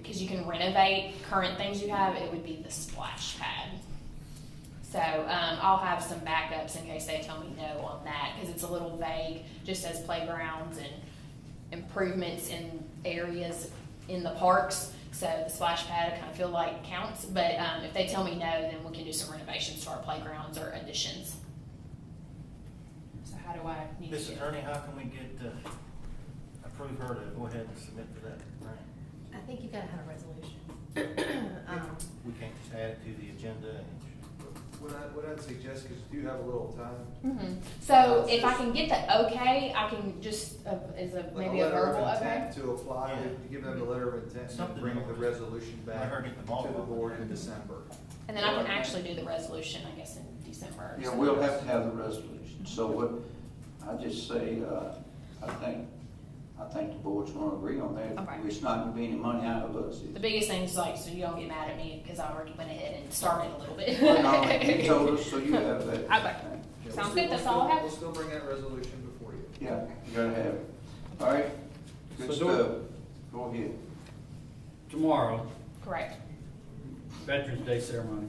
because you can renovate current things you have, it would be the splash pad. So I'll have some backups in case they tell me no on that, because it's a little vague, just says playgrounds and improvements in areas in the parks. So the splash pad I kind of feel like counts, but if they tell me no, then we can do some renovations to our playgrounds or additions. So how do I need Miss to do Attorney, how can we get, approve her to go ahead and submit to that grant? I think you've got to have a resolution. We can't just add it to the agenda and. What I'd suggest, because you do have a little time. Mm-hmm. So if I can get the okay, I can just, maybe a verbal okay? To apply, Yeah. to give them the letter of intent, and Something bring more. the resolution back Let her get the ball to the rolling. board in December. And then I can actually do the resolution, I guess, in December. Yeah, we'll have to have the resolution. So what, I just say, I think the board's gonna agree on that. Okay. It's not gonna be any money out of us. The biggest thing is like, so you don't get mad at me because I already went ahead and started a little bit. Well, no, you told us, so you have that. Okay. Sounds good, that's all I have. We'll still bring that resolution before you. Yeah, you gotta have it. All right, good So stuff. Go ahead. Tomorrow, Correct. Veterans Day ceremony,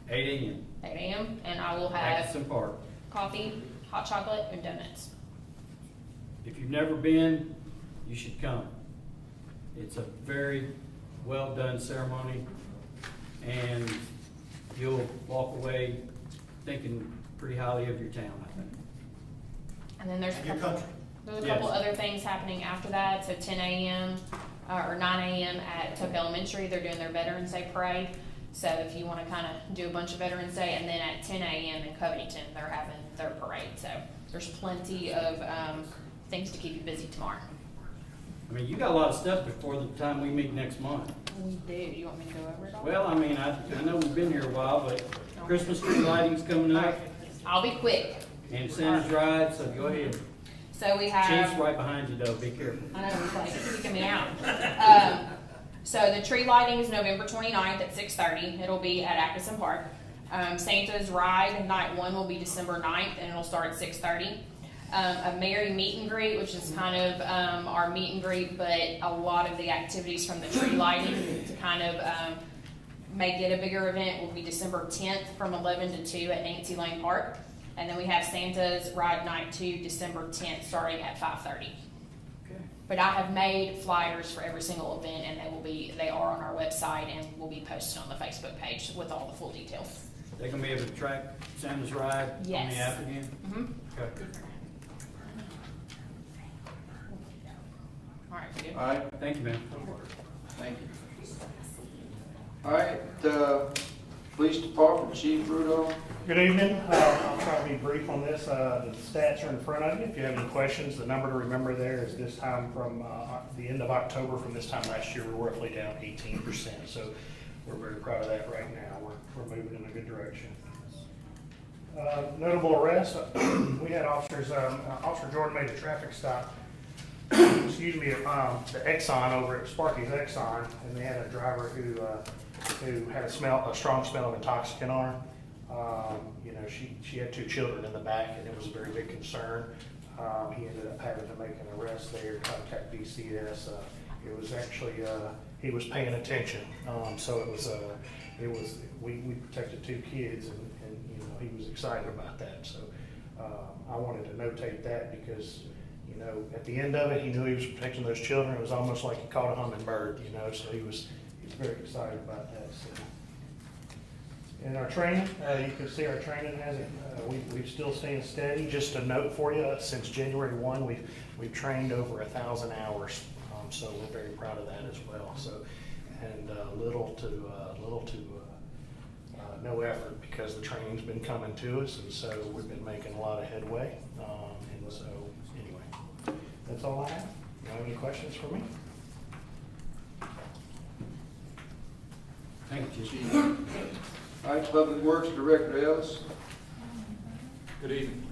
8 a.m. 8 a.m. and I will have Atkinson Park. coffee, hot chocolate, and donuts. If you've never been, you should come. It's a very well done ceremony, and you'll walk away thinking pretty highly of your town, I think. And then there's a Your couple, country. there's a Yes. couple other things happening after that. So 10 a.m. Or 9 a.m. at Atoka Elementary, they're doing their Veterans Day parade. So if you want to kind of do a bunch of Veterans Day, and then at 10 a.m. in Covington, they're having their parade. So there's plenty of things to keep you busy tomorrow. I mean, you got a lot of stuff before the time we meet next month. We do. You want me to go over it all? Well, I mean, I know we've been here a while, but Christmas tree lighting's coming up, I'll be quick. and Santa's ride, so go ahead. So we have. Chief's right behind you though, be careful. I know, it's like freaking me out. So the tree lighting is November 29th at 6:30. It'll be at Atkinson Park. Santa's Ride, night one, will be December 9th, and it'll start at 6:30. A Merry Meet and Greet, which is kind of our meet and greet, but a lot of the activities from the tree lighting to kind of make it a bigger event will be December 10th from 11 to 2 at Nancy Lane Park. And then we have Santa's Ride Night 2, December 10th, starting at 5:30. Okay. But I have made flyers for every single event, and they are on our website and will be posted on the Facebook page with all the full details. They're gonna be able to track Santa's ride on the Yes. app again? Mm-hmm. Okay. All right, we good? All right, Thank you, man. thank you. All right, Police Department, Chief Rudolph. Good evening. I'll try to be brief on this. The stats are in front of you. If you have any questions, the number to remember there is this time from the end of October from this time last year, we're roughly down 18%. So we're very proud of that right now. We're moving in a good direction. Notable arrests. We had officers, Officer Jordan made a traffic stop, excuse me, the Exxon over at Sparky's Exxon, and they had a driver who had a strong smell of intoxicant on her. You know, she had 2 children in the back, and it was a very big concern. He ended up having to make an arrest there, contact DCS. It was actually, he was paying attention. So we protected 2 kids, and you know, he was excited about that. So I wanted to notate that because, you know, at the end of it, he knew he was protecting those children. It was almost like he caught a hummingbird, you know, so he was very excited about that. So. In our training, you can see our training hasn't, we've still staying steady. Just a note for you, since January 1, we've trained over 1,000 hours. So we're very proud of that as well. So, and little to no effort because the training's been coming to us, and so we've been making a lot of headway. And so anyway, that's all I have. You have any questions for me? Thank you, Chief. All right, Public Works Director Ellis. Good evening.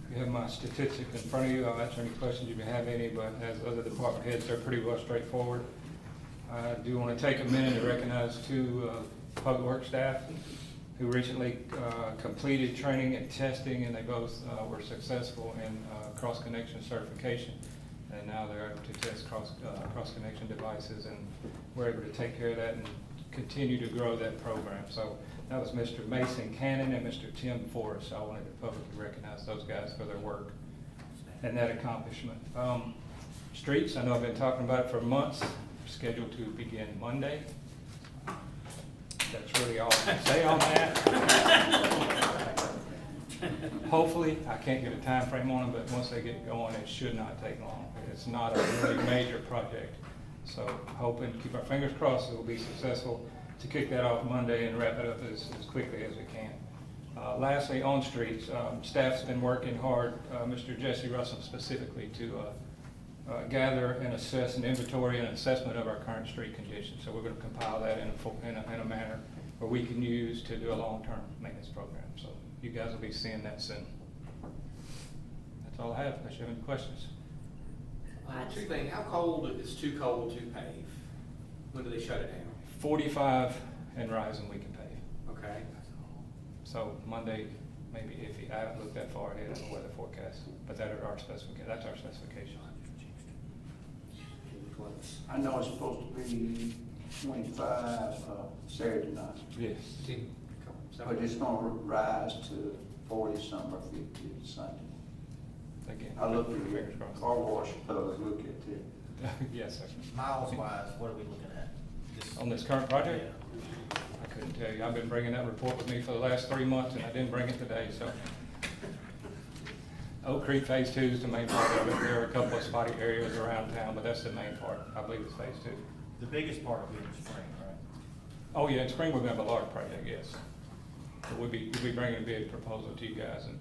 You have my statistics in front of you. I'll answer any questions if you have any, but as other department heads, they're pretty well straightforward. I do want to take a minute to recognize 2 public works staff who recently completed training and testing, and they both were successful in cross-connection certification. And now they're able to test cross-connection devices, and we're able to take care of that and continue to grow that program. So that was Mr. Mason Cannon and Mr. Tim Forrest. I wanted to publicly recognize those guys for their work and that accomplishment. Streets, I know I've been talking about it for months, scheduled to begin Monday. That's really all I can say on that. Hopefully, I can't get a time frame on them, but once they get going, it should not take long. It's not a really major project. So hoping, keep our fingers crossed, it will be successful to kick that off Monday and wrap it up as quickly as we can. Lastly, on streets, staff's been working hard, Mr. Jesse Russell specifically, to gather and assess an inventory and assessment of our current street condition. So we're going to compile that in a manner where we can use to do a long-term maintenance program. So you guys will be seeing that soon. That's all I have, unless you have any questions. 2 things. How cold is too cold to pave? When do they shut it down? 45 and rising we can pave. Okay. So Monday, maybe iffy. I haven't looked that far ahead on the weather forecast, but that's our specification. I know it's supposed to be 25 Saturday night. Yes. But it's gonna rise to 40-something or 50 Sunday. Again, I looked at your car wash public, look at it. Yes, sir. Miles wise, what are we looking at? On this current project? I couldn't tell you. I've been bringing that report with me for the last 3 months, and I didn't bring it today, so. Oak Creek Phase 2 is the main part of it. There are a couple of spotty areas around town, but that's the main part. I believe it's Phase 2. The biggest part will be in the spring, right? Oh, yeah, in spring we're going to have a large project, yes. So we'll be bringing a bid proposal to you guys in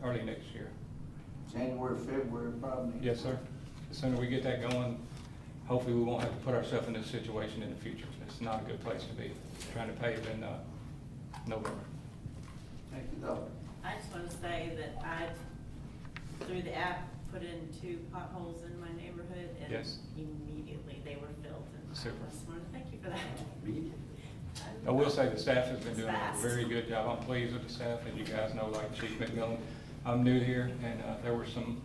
early next year. January, February, probably. Yes, sir. The sooner we get that going, hopefully we won't have to put ourselves in this situation in the future. It's not a good place to be, trying to pave in November. Thank you, Doctor. I just want to say that I, through the app, put in 2 potholes in my neighborhood, and Yes. immediately they were filled. And Super. I just want to thank you for that. I will say the staff has been doing a very good job. I'm pleased with the staff. As you guys know, like Chief McMillan, I'm new here, and there was some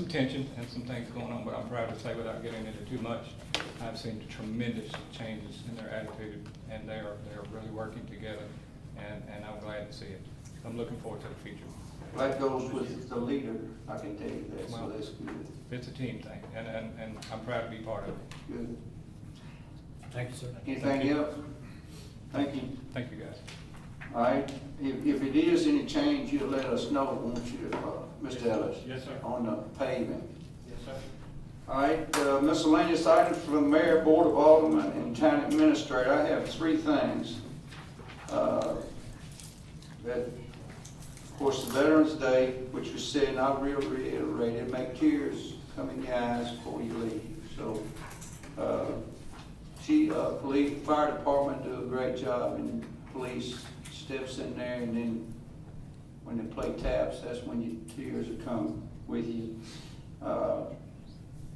tension and some things going on, but I'm proud to say, without getting into too much, I've seen tremendous changes in their attitude, and they're really working together, and I'm glad to see it. I'm looking forward to the future. That goes with the leader, I can tell you that, so that's good. It's a team thing, and I'm proud to be part of it. Good. Thank you, sir. Anything else? Thank you. Thank you, guys. All right, if it is any change, you'll let us know, won't you, Mr. Ellis? Yes, sir. On the paving. Yes, sir. All right, miscellaneous items from the Mayor, Board of Alderman, and Town Administrator. I have 3 things. That, of course, the Veterans Day, which was said, and I'll reiterate it, make tears come in your eyes before you leave. So, police, fire department do a great job, and police steps in there, and then when they play taps, that's when your tears will come with you.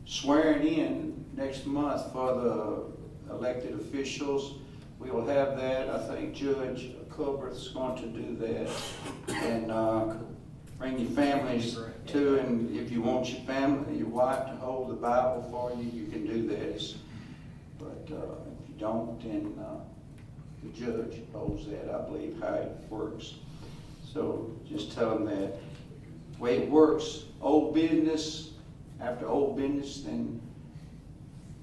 Swearing in next month for the elected officials. we will have that. I think Judge Culberth's going to do that. And bring your families to, and if you want your family, your wife to hold the Bible for you, you can do that. But if you don't, then the judge holds that, I believe, how it works. So just tell them that. The way it works, old business, after old business, then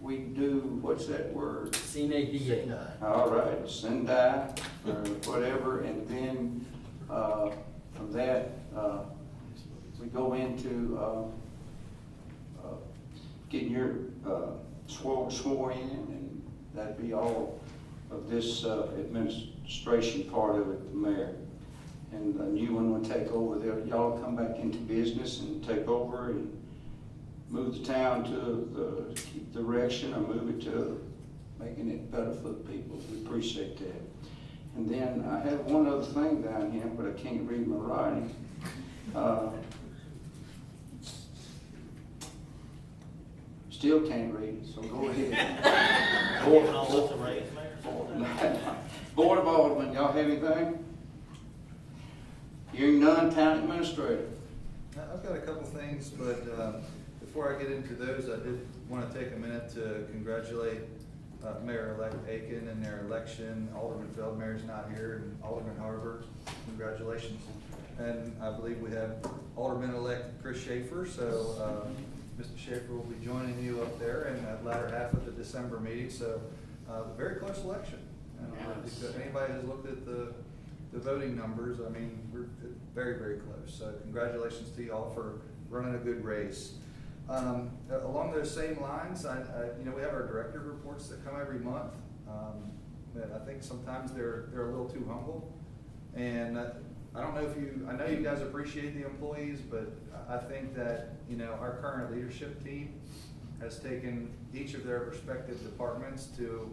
we do, what's that word? Sine. All right, sendai, or whatever, and then from that, we go into getting your sworn in, and that'd be all of this administration part of it, the mayor. And the new one will take over there. Y'all come back into business and take over and move the town to the direction, or move it to making it better for the people. We appreciate that. And then I have one other thing down here, but I can't read my writing. Still can't read it, so go ahead. Board of Alderman, y'all have anything? Hearing none, town administrator. I've got a couple things, but before I get into those, I did want to take a minute to congratulate Mayor-elect Aiken and their election. Alderman Feldmaier's not here, and Alderman Harburg, congratulations. And I believe we have Alderman-elect Chris Schaefer, so Mr. Schaefer will be joining you up there in that latter half of the December meeting. So very close election. If anybody has looked at the voting numbers, I mean, we're very, very close. So congratulations to you all for running a good race. Along those same lines, we have our director reports that come every month. I think sometimes they're a little too humble, and I don't know if I know you guys appreciate the employees, but I think that our current leadership team has taken each of their respective departments to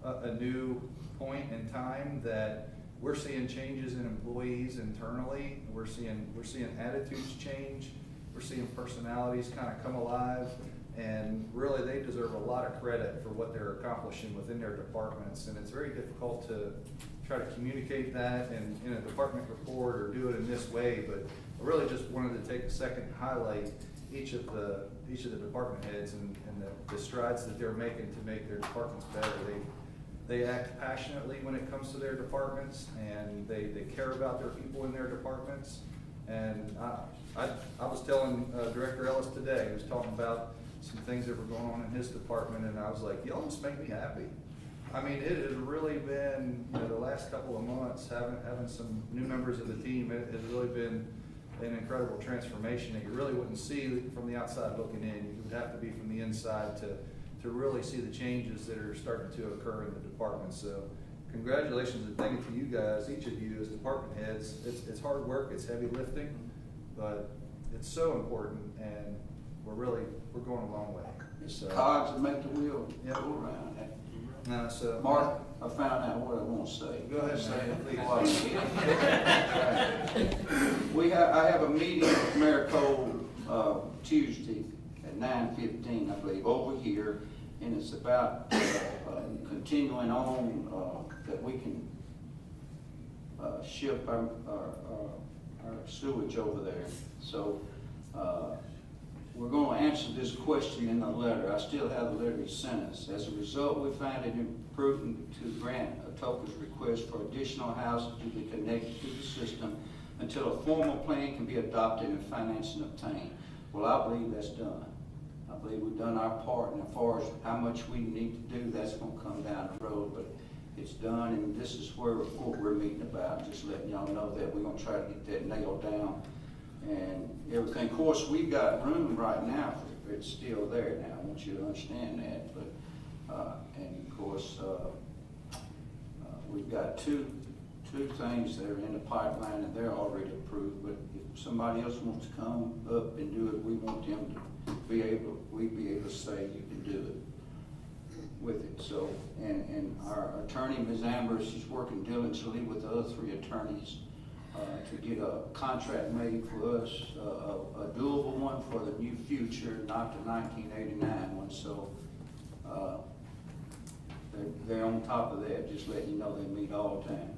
a new point in time that we're seeing changes in employees internally. We're seeing attitudes change. We're seeing personalities kind of come alive, and really they deserve a lot of credit for what they're accomplishing within their departments. And it's very difficult to try to communicate that in a department report or do it in this way, but I really just wanted to take a second to highlight each of the department heads and the strides that they're making to make their departments better. They act passionately when it comes to their departments, and they care about their people in their departments. And I was telling Director Ellis today, he was talking about some things that were going on in his department, and I was like, y'all just make me happy. I mean, it has really been, the last couple of months, having some new members of the team, it has really been an incredible transformation that you really wouldn't see from the outside looking in. You would have to be from the inside to really see the changes that are starting to occur in the department. So congratulations and thank you to you guys, each of you as department heads. It's hard work, it's heavy lifting, but it's so important, and we're going a long way. It's the cogs that make the wheel go around. So Mark, I found out what I want to say. Go ahead, say it, please. I have a meeting with Mayor Cole Tuesday at 9:15, I believe, over here, and it's about continuing on that we can ship our sewage over there. So we're going to answer this question in a letter. I still have the letter he sent us. As a result, we find it imprudent to grant Atoka's request for additional houses to be connected to the system until a formal plan can be adopted and financing obtained. Well, I believe that's done. I believe we've done our part, and as far as how much we need to do, that's going to come down the road, but it's done, and this is what we're meeting about, just letting y'all know that we're going to try to get that nailed down and everything. Of course, we've got room right now, it's still there now, I want you to understand that, but, and of course, we've got two things that are in the pipeline, and they're already approved, but if somebody else wants to come up and do it, we want them to be able to say you can do it with it. So, and our attorney, Ms. Amber, she's working diligently with the other three attorneys to get a contract made for us, a doable one for the new future, not the 1989 one. So they're on top of that, just letting you know they meet all the time.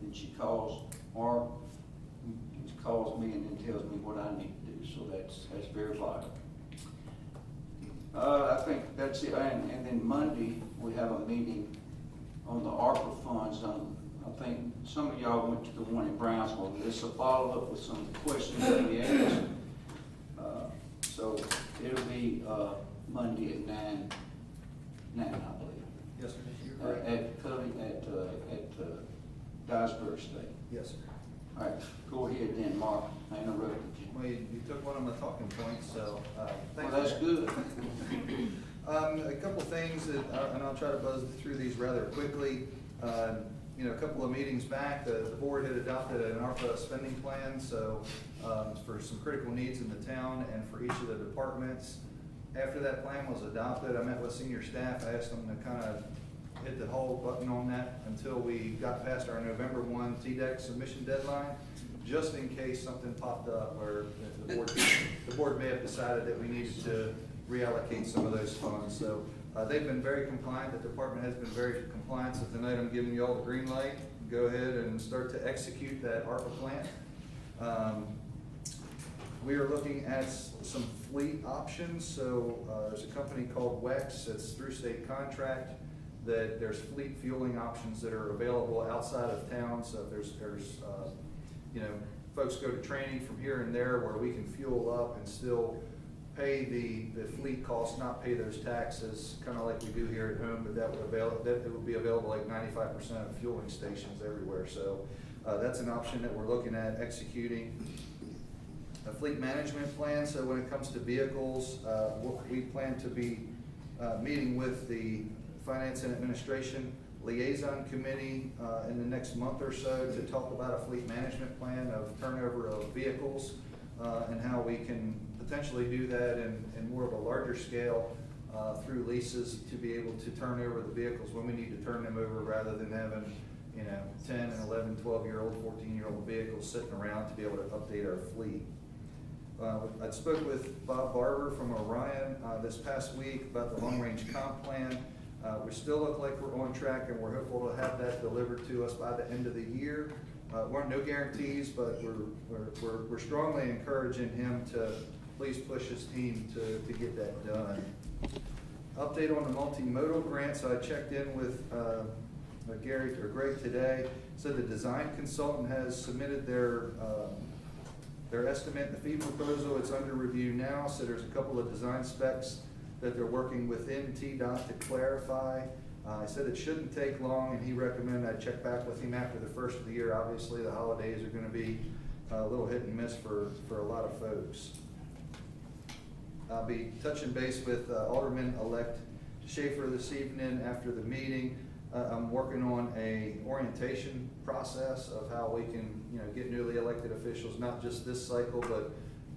Then she calls Mark, she calls me and then tells me what I need to do, so that's very vital. I think that's it, and then Monday, we have a meeting on the ARPA funds. I think some of y'all went to the one in Brownsville. This will follow up with some questions that we asked. So it'll be Monday at 9, I believe. Yes, sir. You're correct. At Dyersburg State. Yes, sir. All right, go ahead then, Mark. I interrupted you. Well, you took one of my talking points, so, thanks. Well, that's good. A couple of things that, and I'll try to buzz through these rather quickly. You know, a couple of meetings back, the board had adopted an ARPA spending plan, so, for some critical needs in the town and for each of the departments. After that plan was adopted, I met with senior staff, I asked them to kind of hit the hold button on that until we got past our November 1 TDEC submission deadline, just in case something popped up where the board may have decided that we needed to reallocate some of those funds. So they've been very compliant. The department has been very compliant. So tonight I'm giving you all the green light. Go ahead and start to execute that ARPA plan. We are looking at some fleet options. So there's a company called WEX that's through state contract, that there's fleet fueling options that are available outside of town. So there's you know, folks go to training from here and there where we can fuel up and still pay the fleet costs, not pay those taxes, kind of like we do here at home, but that would be available like 95% of fueling stations everywhere. So that's an option that we're looking at executing. A fleet management plan. So when it comes to vehicles, we plan to be meeting with the Finance and Administration Liaison Committee in the next month or so to talk about a fleet management plan of turnover of vehicles and how we can potentially do that in more of a larger scale through leases to be able to turn over the vehicles when we need to turn them over, rather than having, you know, 10 and 11, 12-year-old, 14-year-old vehicles sitting around, to be able to update our fleet. I spoke with Bob Barber from Orion this past week about the long-range comp plan. We still look like we're on track, and we're hopeful to have that delivered to us by the end of the year. No guarantees, but we're strongly encouraging him to please push his team to get that done. Update on the multimodal grant. So I checked in with Greg today. Said the design consultant has submitted their estimate, the fee proposal. It's under review now. So there's a couple of design specs that they're working within TDOT to clarify. I said it shouldn't take long, and he recommended I check back with him after the first of the year. Obviously, the holidays are going to be a little hit and miss for a lot of folks. I'll be touching base with Alderman-elect Schaefer this evening after the meeting. I'm working on a orientation process of how we can, you know, get newly elected officials, not just this cycle, but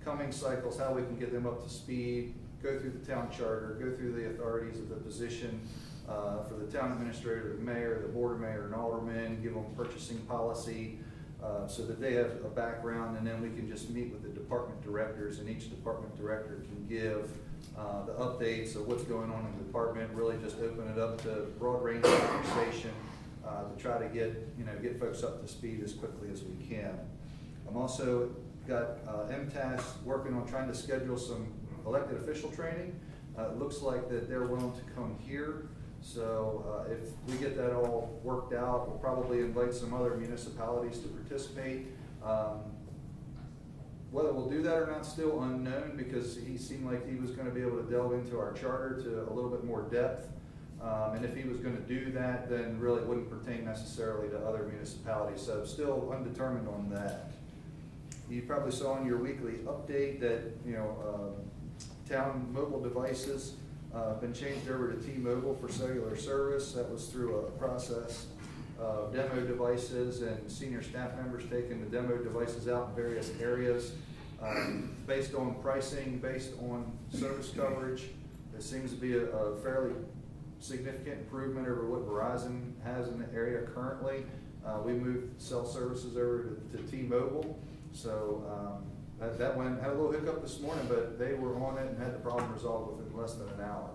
coming cycles, how we can get them up to speed, go through the town charter, go through the authorities of the position for the town administrator, the mayor, the board mayor, and alderman, give them purchasing policy so that they have a background, and then we can just meet with the department directors, and each department director can give the updates of what's going on in the department, really just open it up to broad range of conversation to try to get folks up to speed as quickly as we can. I'm also got MTAS working on trying to schedule some elected official training. It looks like that they're willing to come here. So if we get that all worked out, we'll probably invite some other municipalities to participate. Whether we'll do that or not, still unknown, because he seemed like he was going to be able to delve into our charter to a little bit more depth. And if he was going to do that, then really it wouldn't pertain necessarily to other municipalities. So still undetermined on that. You probably saw in your weekly update that, you know, town mobile devices have been changed over to T-Mobile for cellular service. That was through a process of demo devices and senior staff members taking the demo devices out in various areas. Based on pricing, based on service coverage, it seems to be a fairly significant improvement over what Verizon has in the area currently. We moved cell services over to T-Mobile. So that one had a little hiccup this morning, but they were on it and had the problem resolved within less than an hour.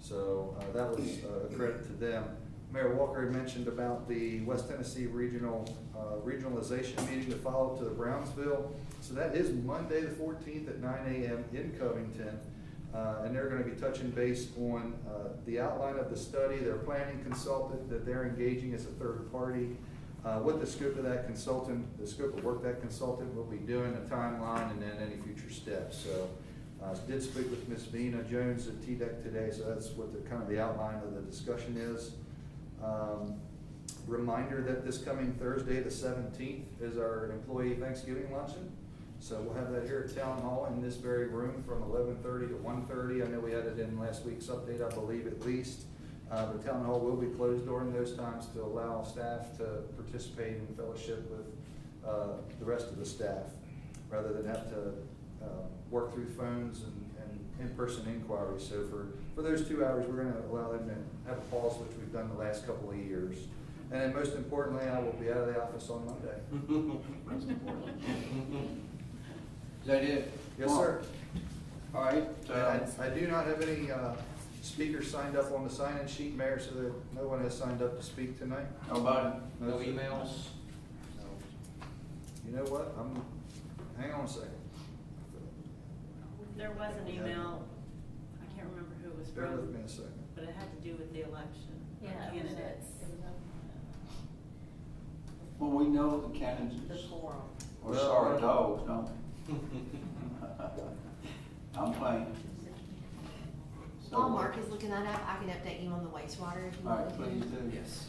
So that was a credit to them. Mayor Walker had mentioned about the West Tennessee regionalization meeting to follow up to the Brownsville. So that is Monday the 14th at 9 a.m. in Covington. And they're going to be touching base on the outline of the study, their planning consultant that they're engaging as a third party, what the scope of that consultant, the scope of work that consultant will be doing, the timeline, and then any future steps. So I did speak with Ms. Vina Jones at TDEC today, so that's what the kind of the outline of the discussion is. Reminder that this coming Thursday, the 17th, is our employee Thanksgiving luncheon. So we'll have that here at Town Hall in this very room from 11:30 to 1:30. I know we had it in last week's update, I believe at least. The Town Hall will be closed during those times to allow staff to participate in fellowship with the rest of the staff, rather than have to work through phones and in-person inquiries. So for those 2 hours, we're going to allow them to have a pause, which we've done the last couple of years. And then most importantly, I will be out of the office on Monday. Most importantly. Is that it? Yes, sir. All right. I do not have any speakers signed up on the sign-in sheet, Mayor, so that no one has signed up to speak tonight. Nobody? No sir. emails? You know what? Hang on a second. There was an email, I can't remember who it was Bear with from, me a second. but it had to do with the election. Yeah, Candidates. Well, we know the candidates. The forum. We're sorry dogs, don't we? I'm playing. So, While Mark is looking that up, I can update you on the wastewater if you all want right, me to. please do. Yes.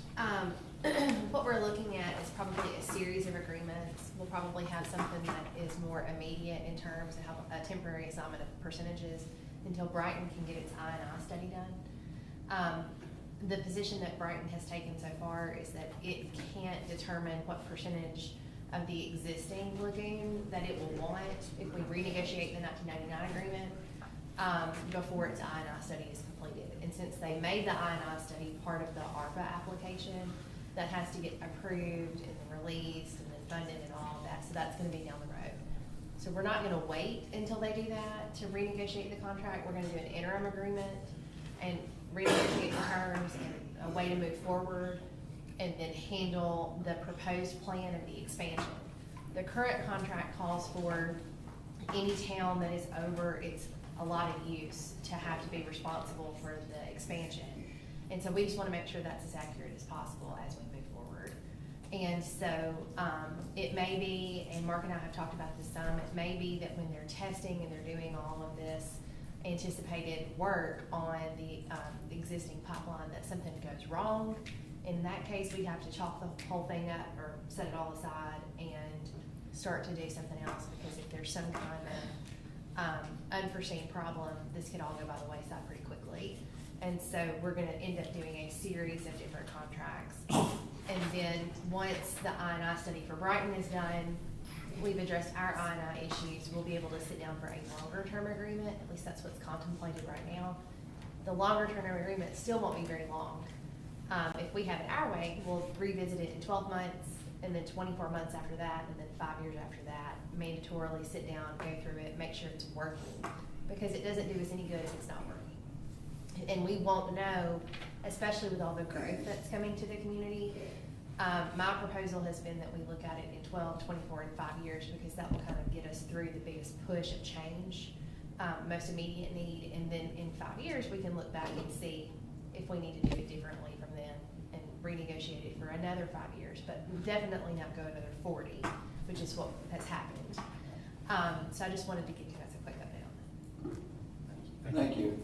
What we're looking at is probably a series of agreements. We'll probably have something that is more immediate in terms of a temporary assignment of percentages until Brighton can get its I&I study done. The position that Brighton has taken so far is that it can't determine what percentage of the existing lagoon that it will want if we renegotiate the 1999 agreement before its I&I study is completed. And since they made the I&I study part of the ARPA application, that has to get approved and then released and then funded and all of that. So that's going to be down the road. So we're not going to wait until they do that to renegotiate the contract. We're going to do an interim agreement and renegotiate the terms and a way to move forward, and then handle the proposed plan of the expansion. The current contract calls for any town that is over its allotted use to have to be responsible for the expansion. And so we just want to make sure that's as accurate as possible as we move forward. And so it may be, and Mark and I have talked about this some, it may be that when they're testing and they're doing all of this anticipated work on the existing pipeline, that something goes wrong. In that case, we'd have to chalk the whole thing up or set it all aside and start to do something else, because if there's some kind of unforeseen problem, this could all go by the wayside pretty quickly. And so we're gonna end up doing a series of different contracts. And then once the I&I study for Brighton is done, we've addressed our I&I issues, we'll be able to sit down for a longer term agreement. At least that's what's contemplated right now. The longer term agreement still won't be very long. If we have it our way, we'll revisit it in 12 months, and then 24 months after that, and then 5 years after that, mandatorily sit down, go through it, make sure it's working, because it doesn't do us any good if it's not working. And we won't know, especially with all the growth that's coming to the community. My proposal has been that we look at it in 12, 24, and 5 years, because that will kind of get us through the biggest push of change, most immediate need, and then in 5 years, we can look back and see if we need to do it differently from then and renegotiate it for another 5 years, but definitely not go another 40, which is what has happened. So I just wanted to give you guys a quick update on that. Thank you.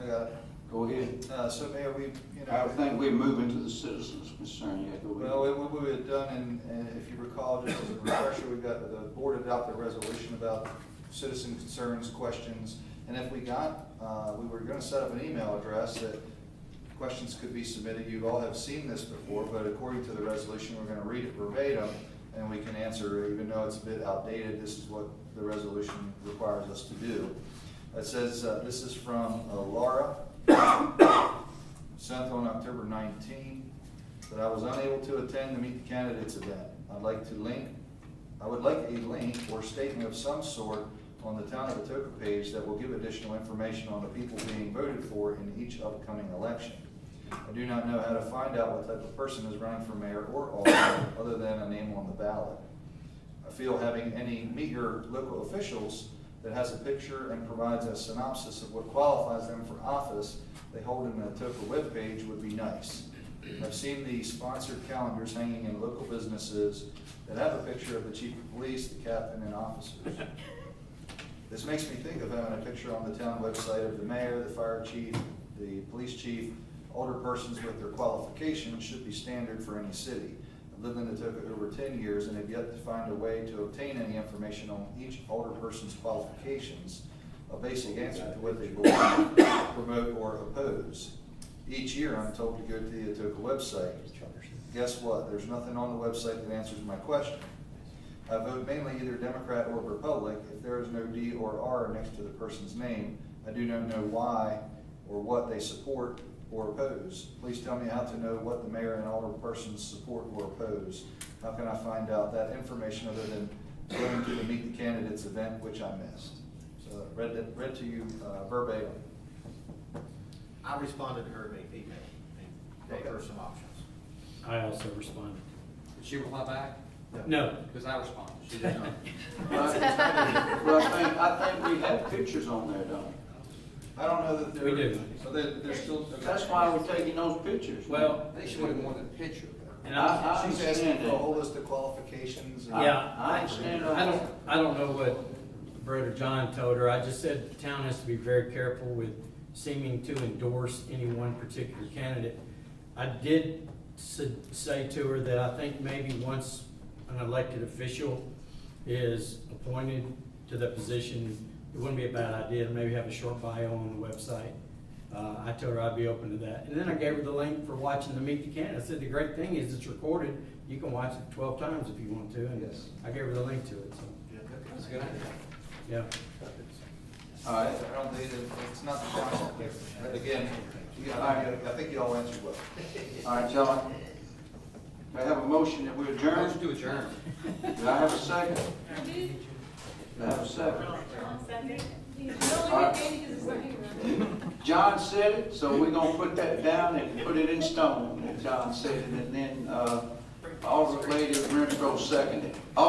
I got it. Go ahead. So Mayor, I think we're moving to the citizens' concern yet. Well, what we had done, and if you recall, just as a refresher, we've got the board adopted a resolution about citizen concerns, questions, and if we were going to set up an email address that questions could be submitted. You all have seen this before, but according to the resolution, we're going to read it verbatim, and we can answer, even though it's a bit outdated, this is what the resolution requires us to do. It says, this is from Laura, sent on October 19, that I was unable to attend the Meet the Candidates event. I would like a link or statement of some sort on the Town of Atoka page that will give additional information on the people being voted for in each upcoming election. I do not know how to find out what type of person is running for mayor or alderman other than a name on the ballot. I feel having any Meet Your Local Officials that has a picture and provides a synopsis of what qualifies them for office they hold in the Atoka webpage would be nice. I've seen the sponsored calendars hanging in local businesses that have a picture of the chief of police, the captain, and officers. This makes me think of having a picture on the town website of the mayor, the fire chief, the police chief. Older persons with their qualifications should be standard for any city. I've lived in Atoka over 10 years and have yet to find a way to obtain any information on each older person's qualifications, a basic answer to what they believe, promote, or oppose. Each year I'm told to go to the Atoka website. Guess what? There's nothing on the website that answers my question. I vote mainly either Democrat or Republic. If there is no D or R next to the person's name, I do not know why or what they support or oppose. Please tell me how to know what the mayor and older persons support or oppose. How can I find out that information other than going to the Meet the Candidates event, which I missed? So read to you verbatim. I responded to her email and gave her some options. I also responded. Did she reply back? No. Because I responded. She did not. Well, I think we have pictures on there, don't we? I don't know that they're. We do. So they're still. That's why we're taking those pictures. Well, I think she wanted more than a picture. and She's asking for a whole list of qualifications. And Yeah, I understand all I that. don't know what Brother John told her. I just said the town has to be very careful with seeming to endorse any one particular candidate. I did say to her that I think maybe once an elected official is appointed to that position, it wouldn't be a bad idea to maybe have a short bio on the website. I told her I'd be open to that. And then I gave her the link for watching the Meet the Candidate. I said the great thing is it's recorded. You can watch it 12 times if you want to. And Yes. I gave her the link to it. So That's a good idea. yeah. I don't think it's not the council. Again, I think you all answered well. All right, John. Do I have a motion that we adjourn? Motion to adjourn. Do I have a second? Do I have a second? All right. John said it, so we're gonna put that down and put it in stone. John said it, and then, Alderman Renfro seconded it. All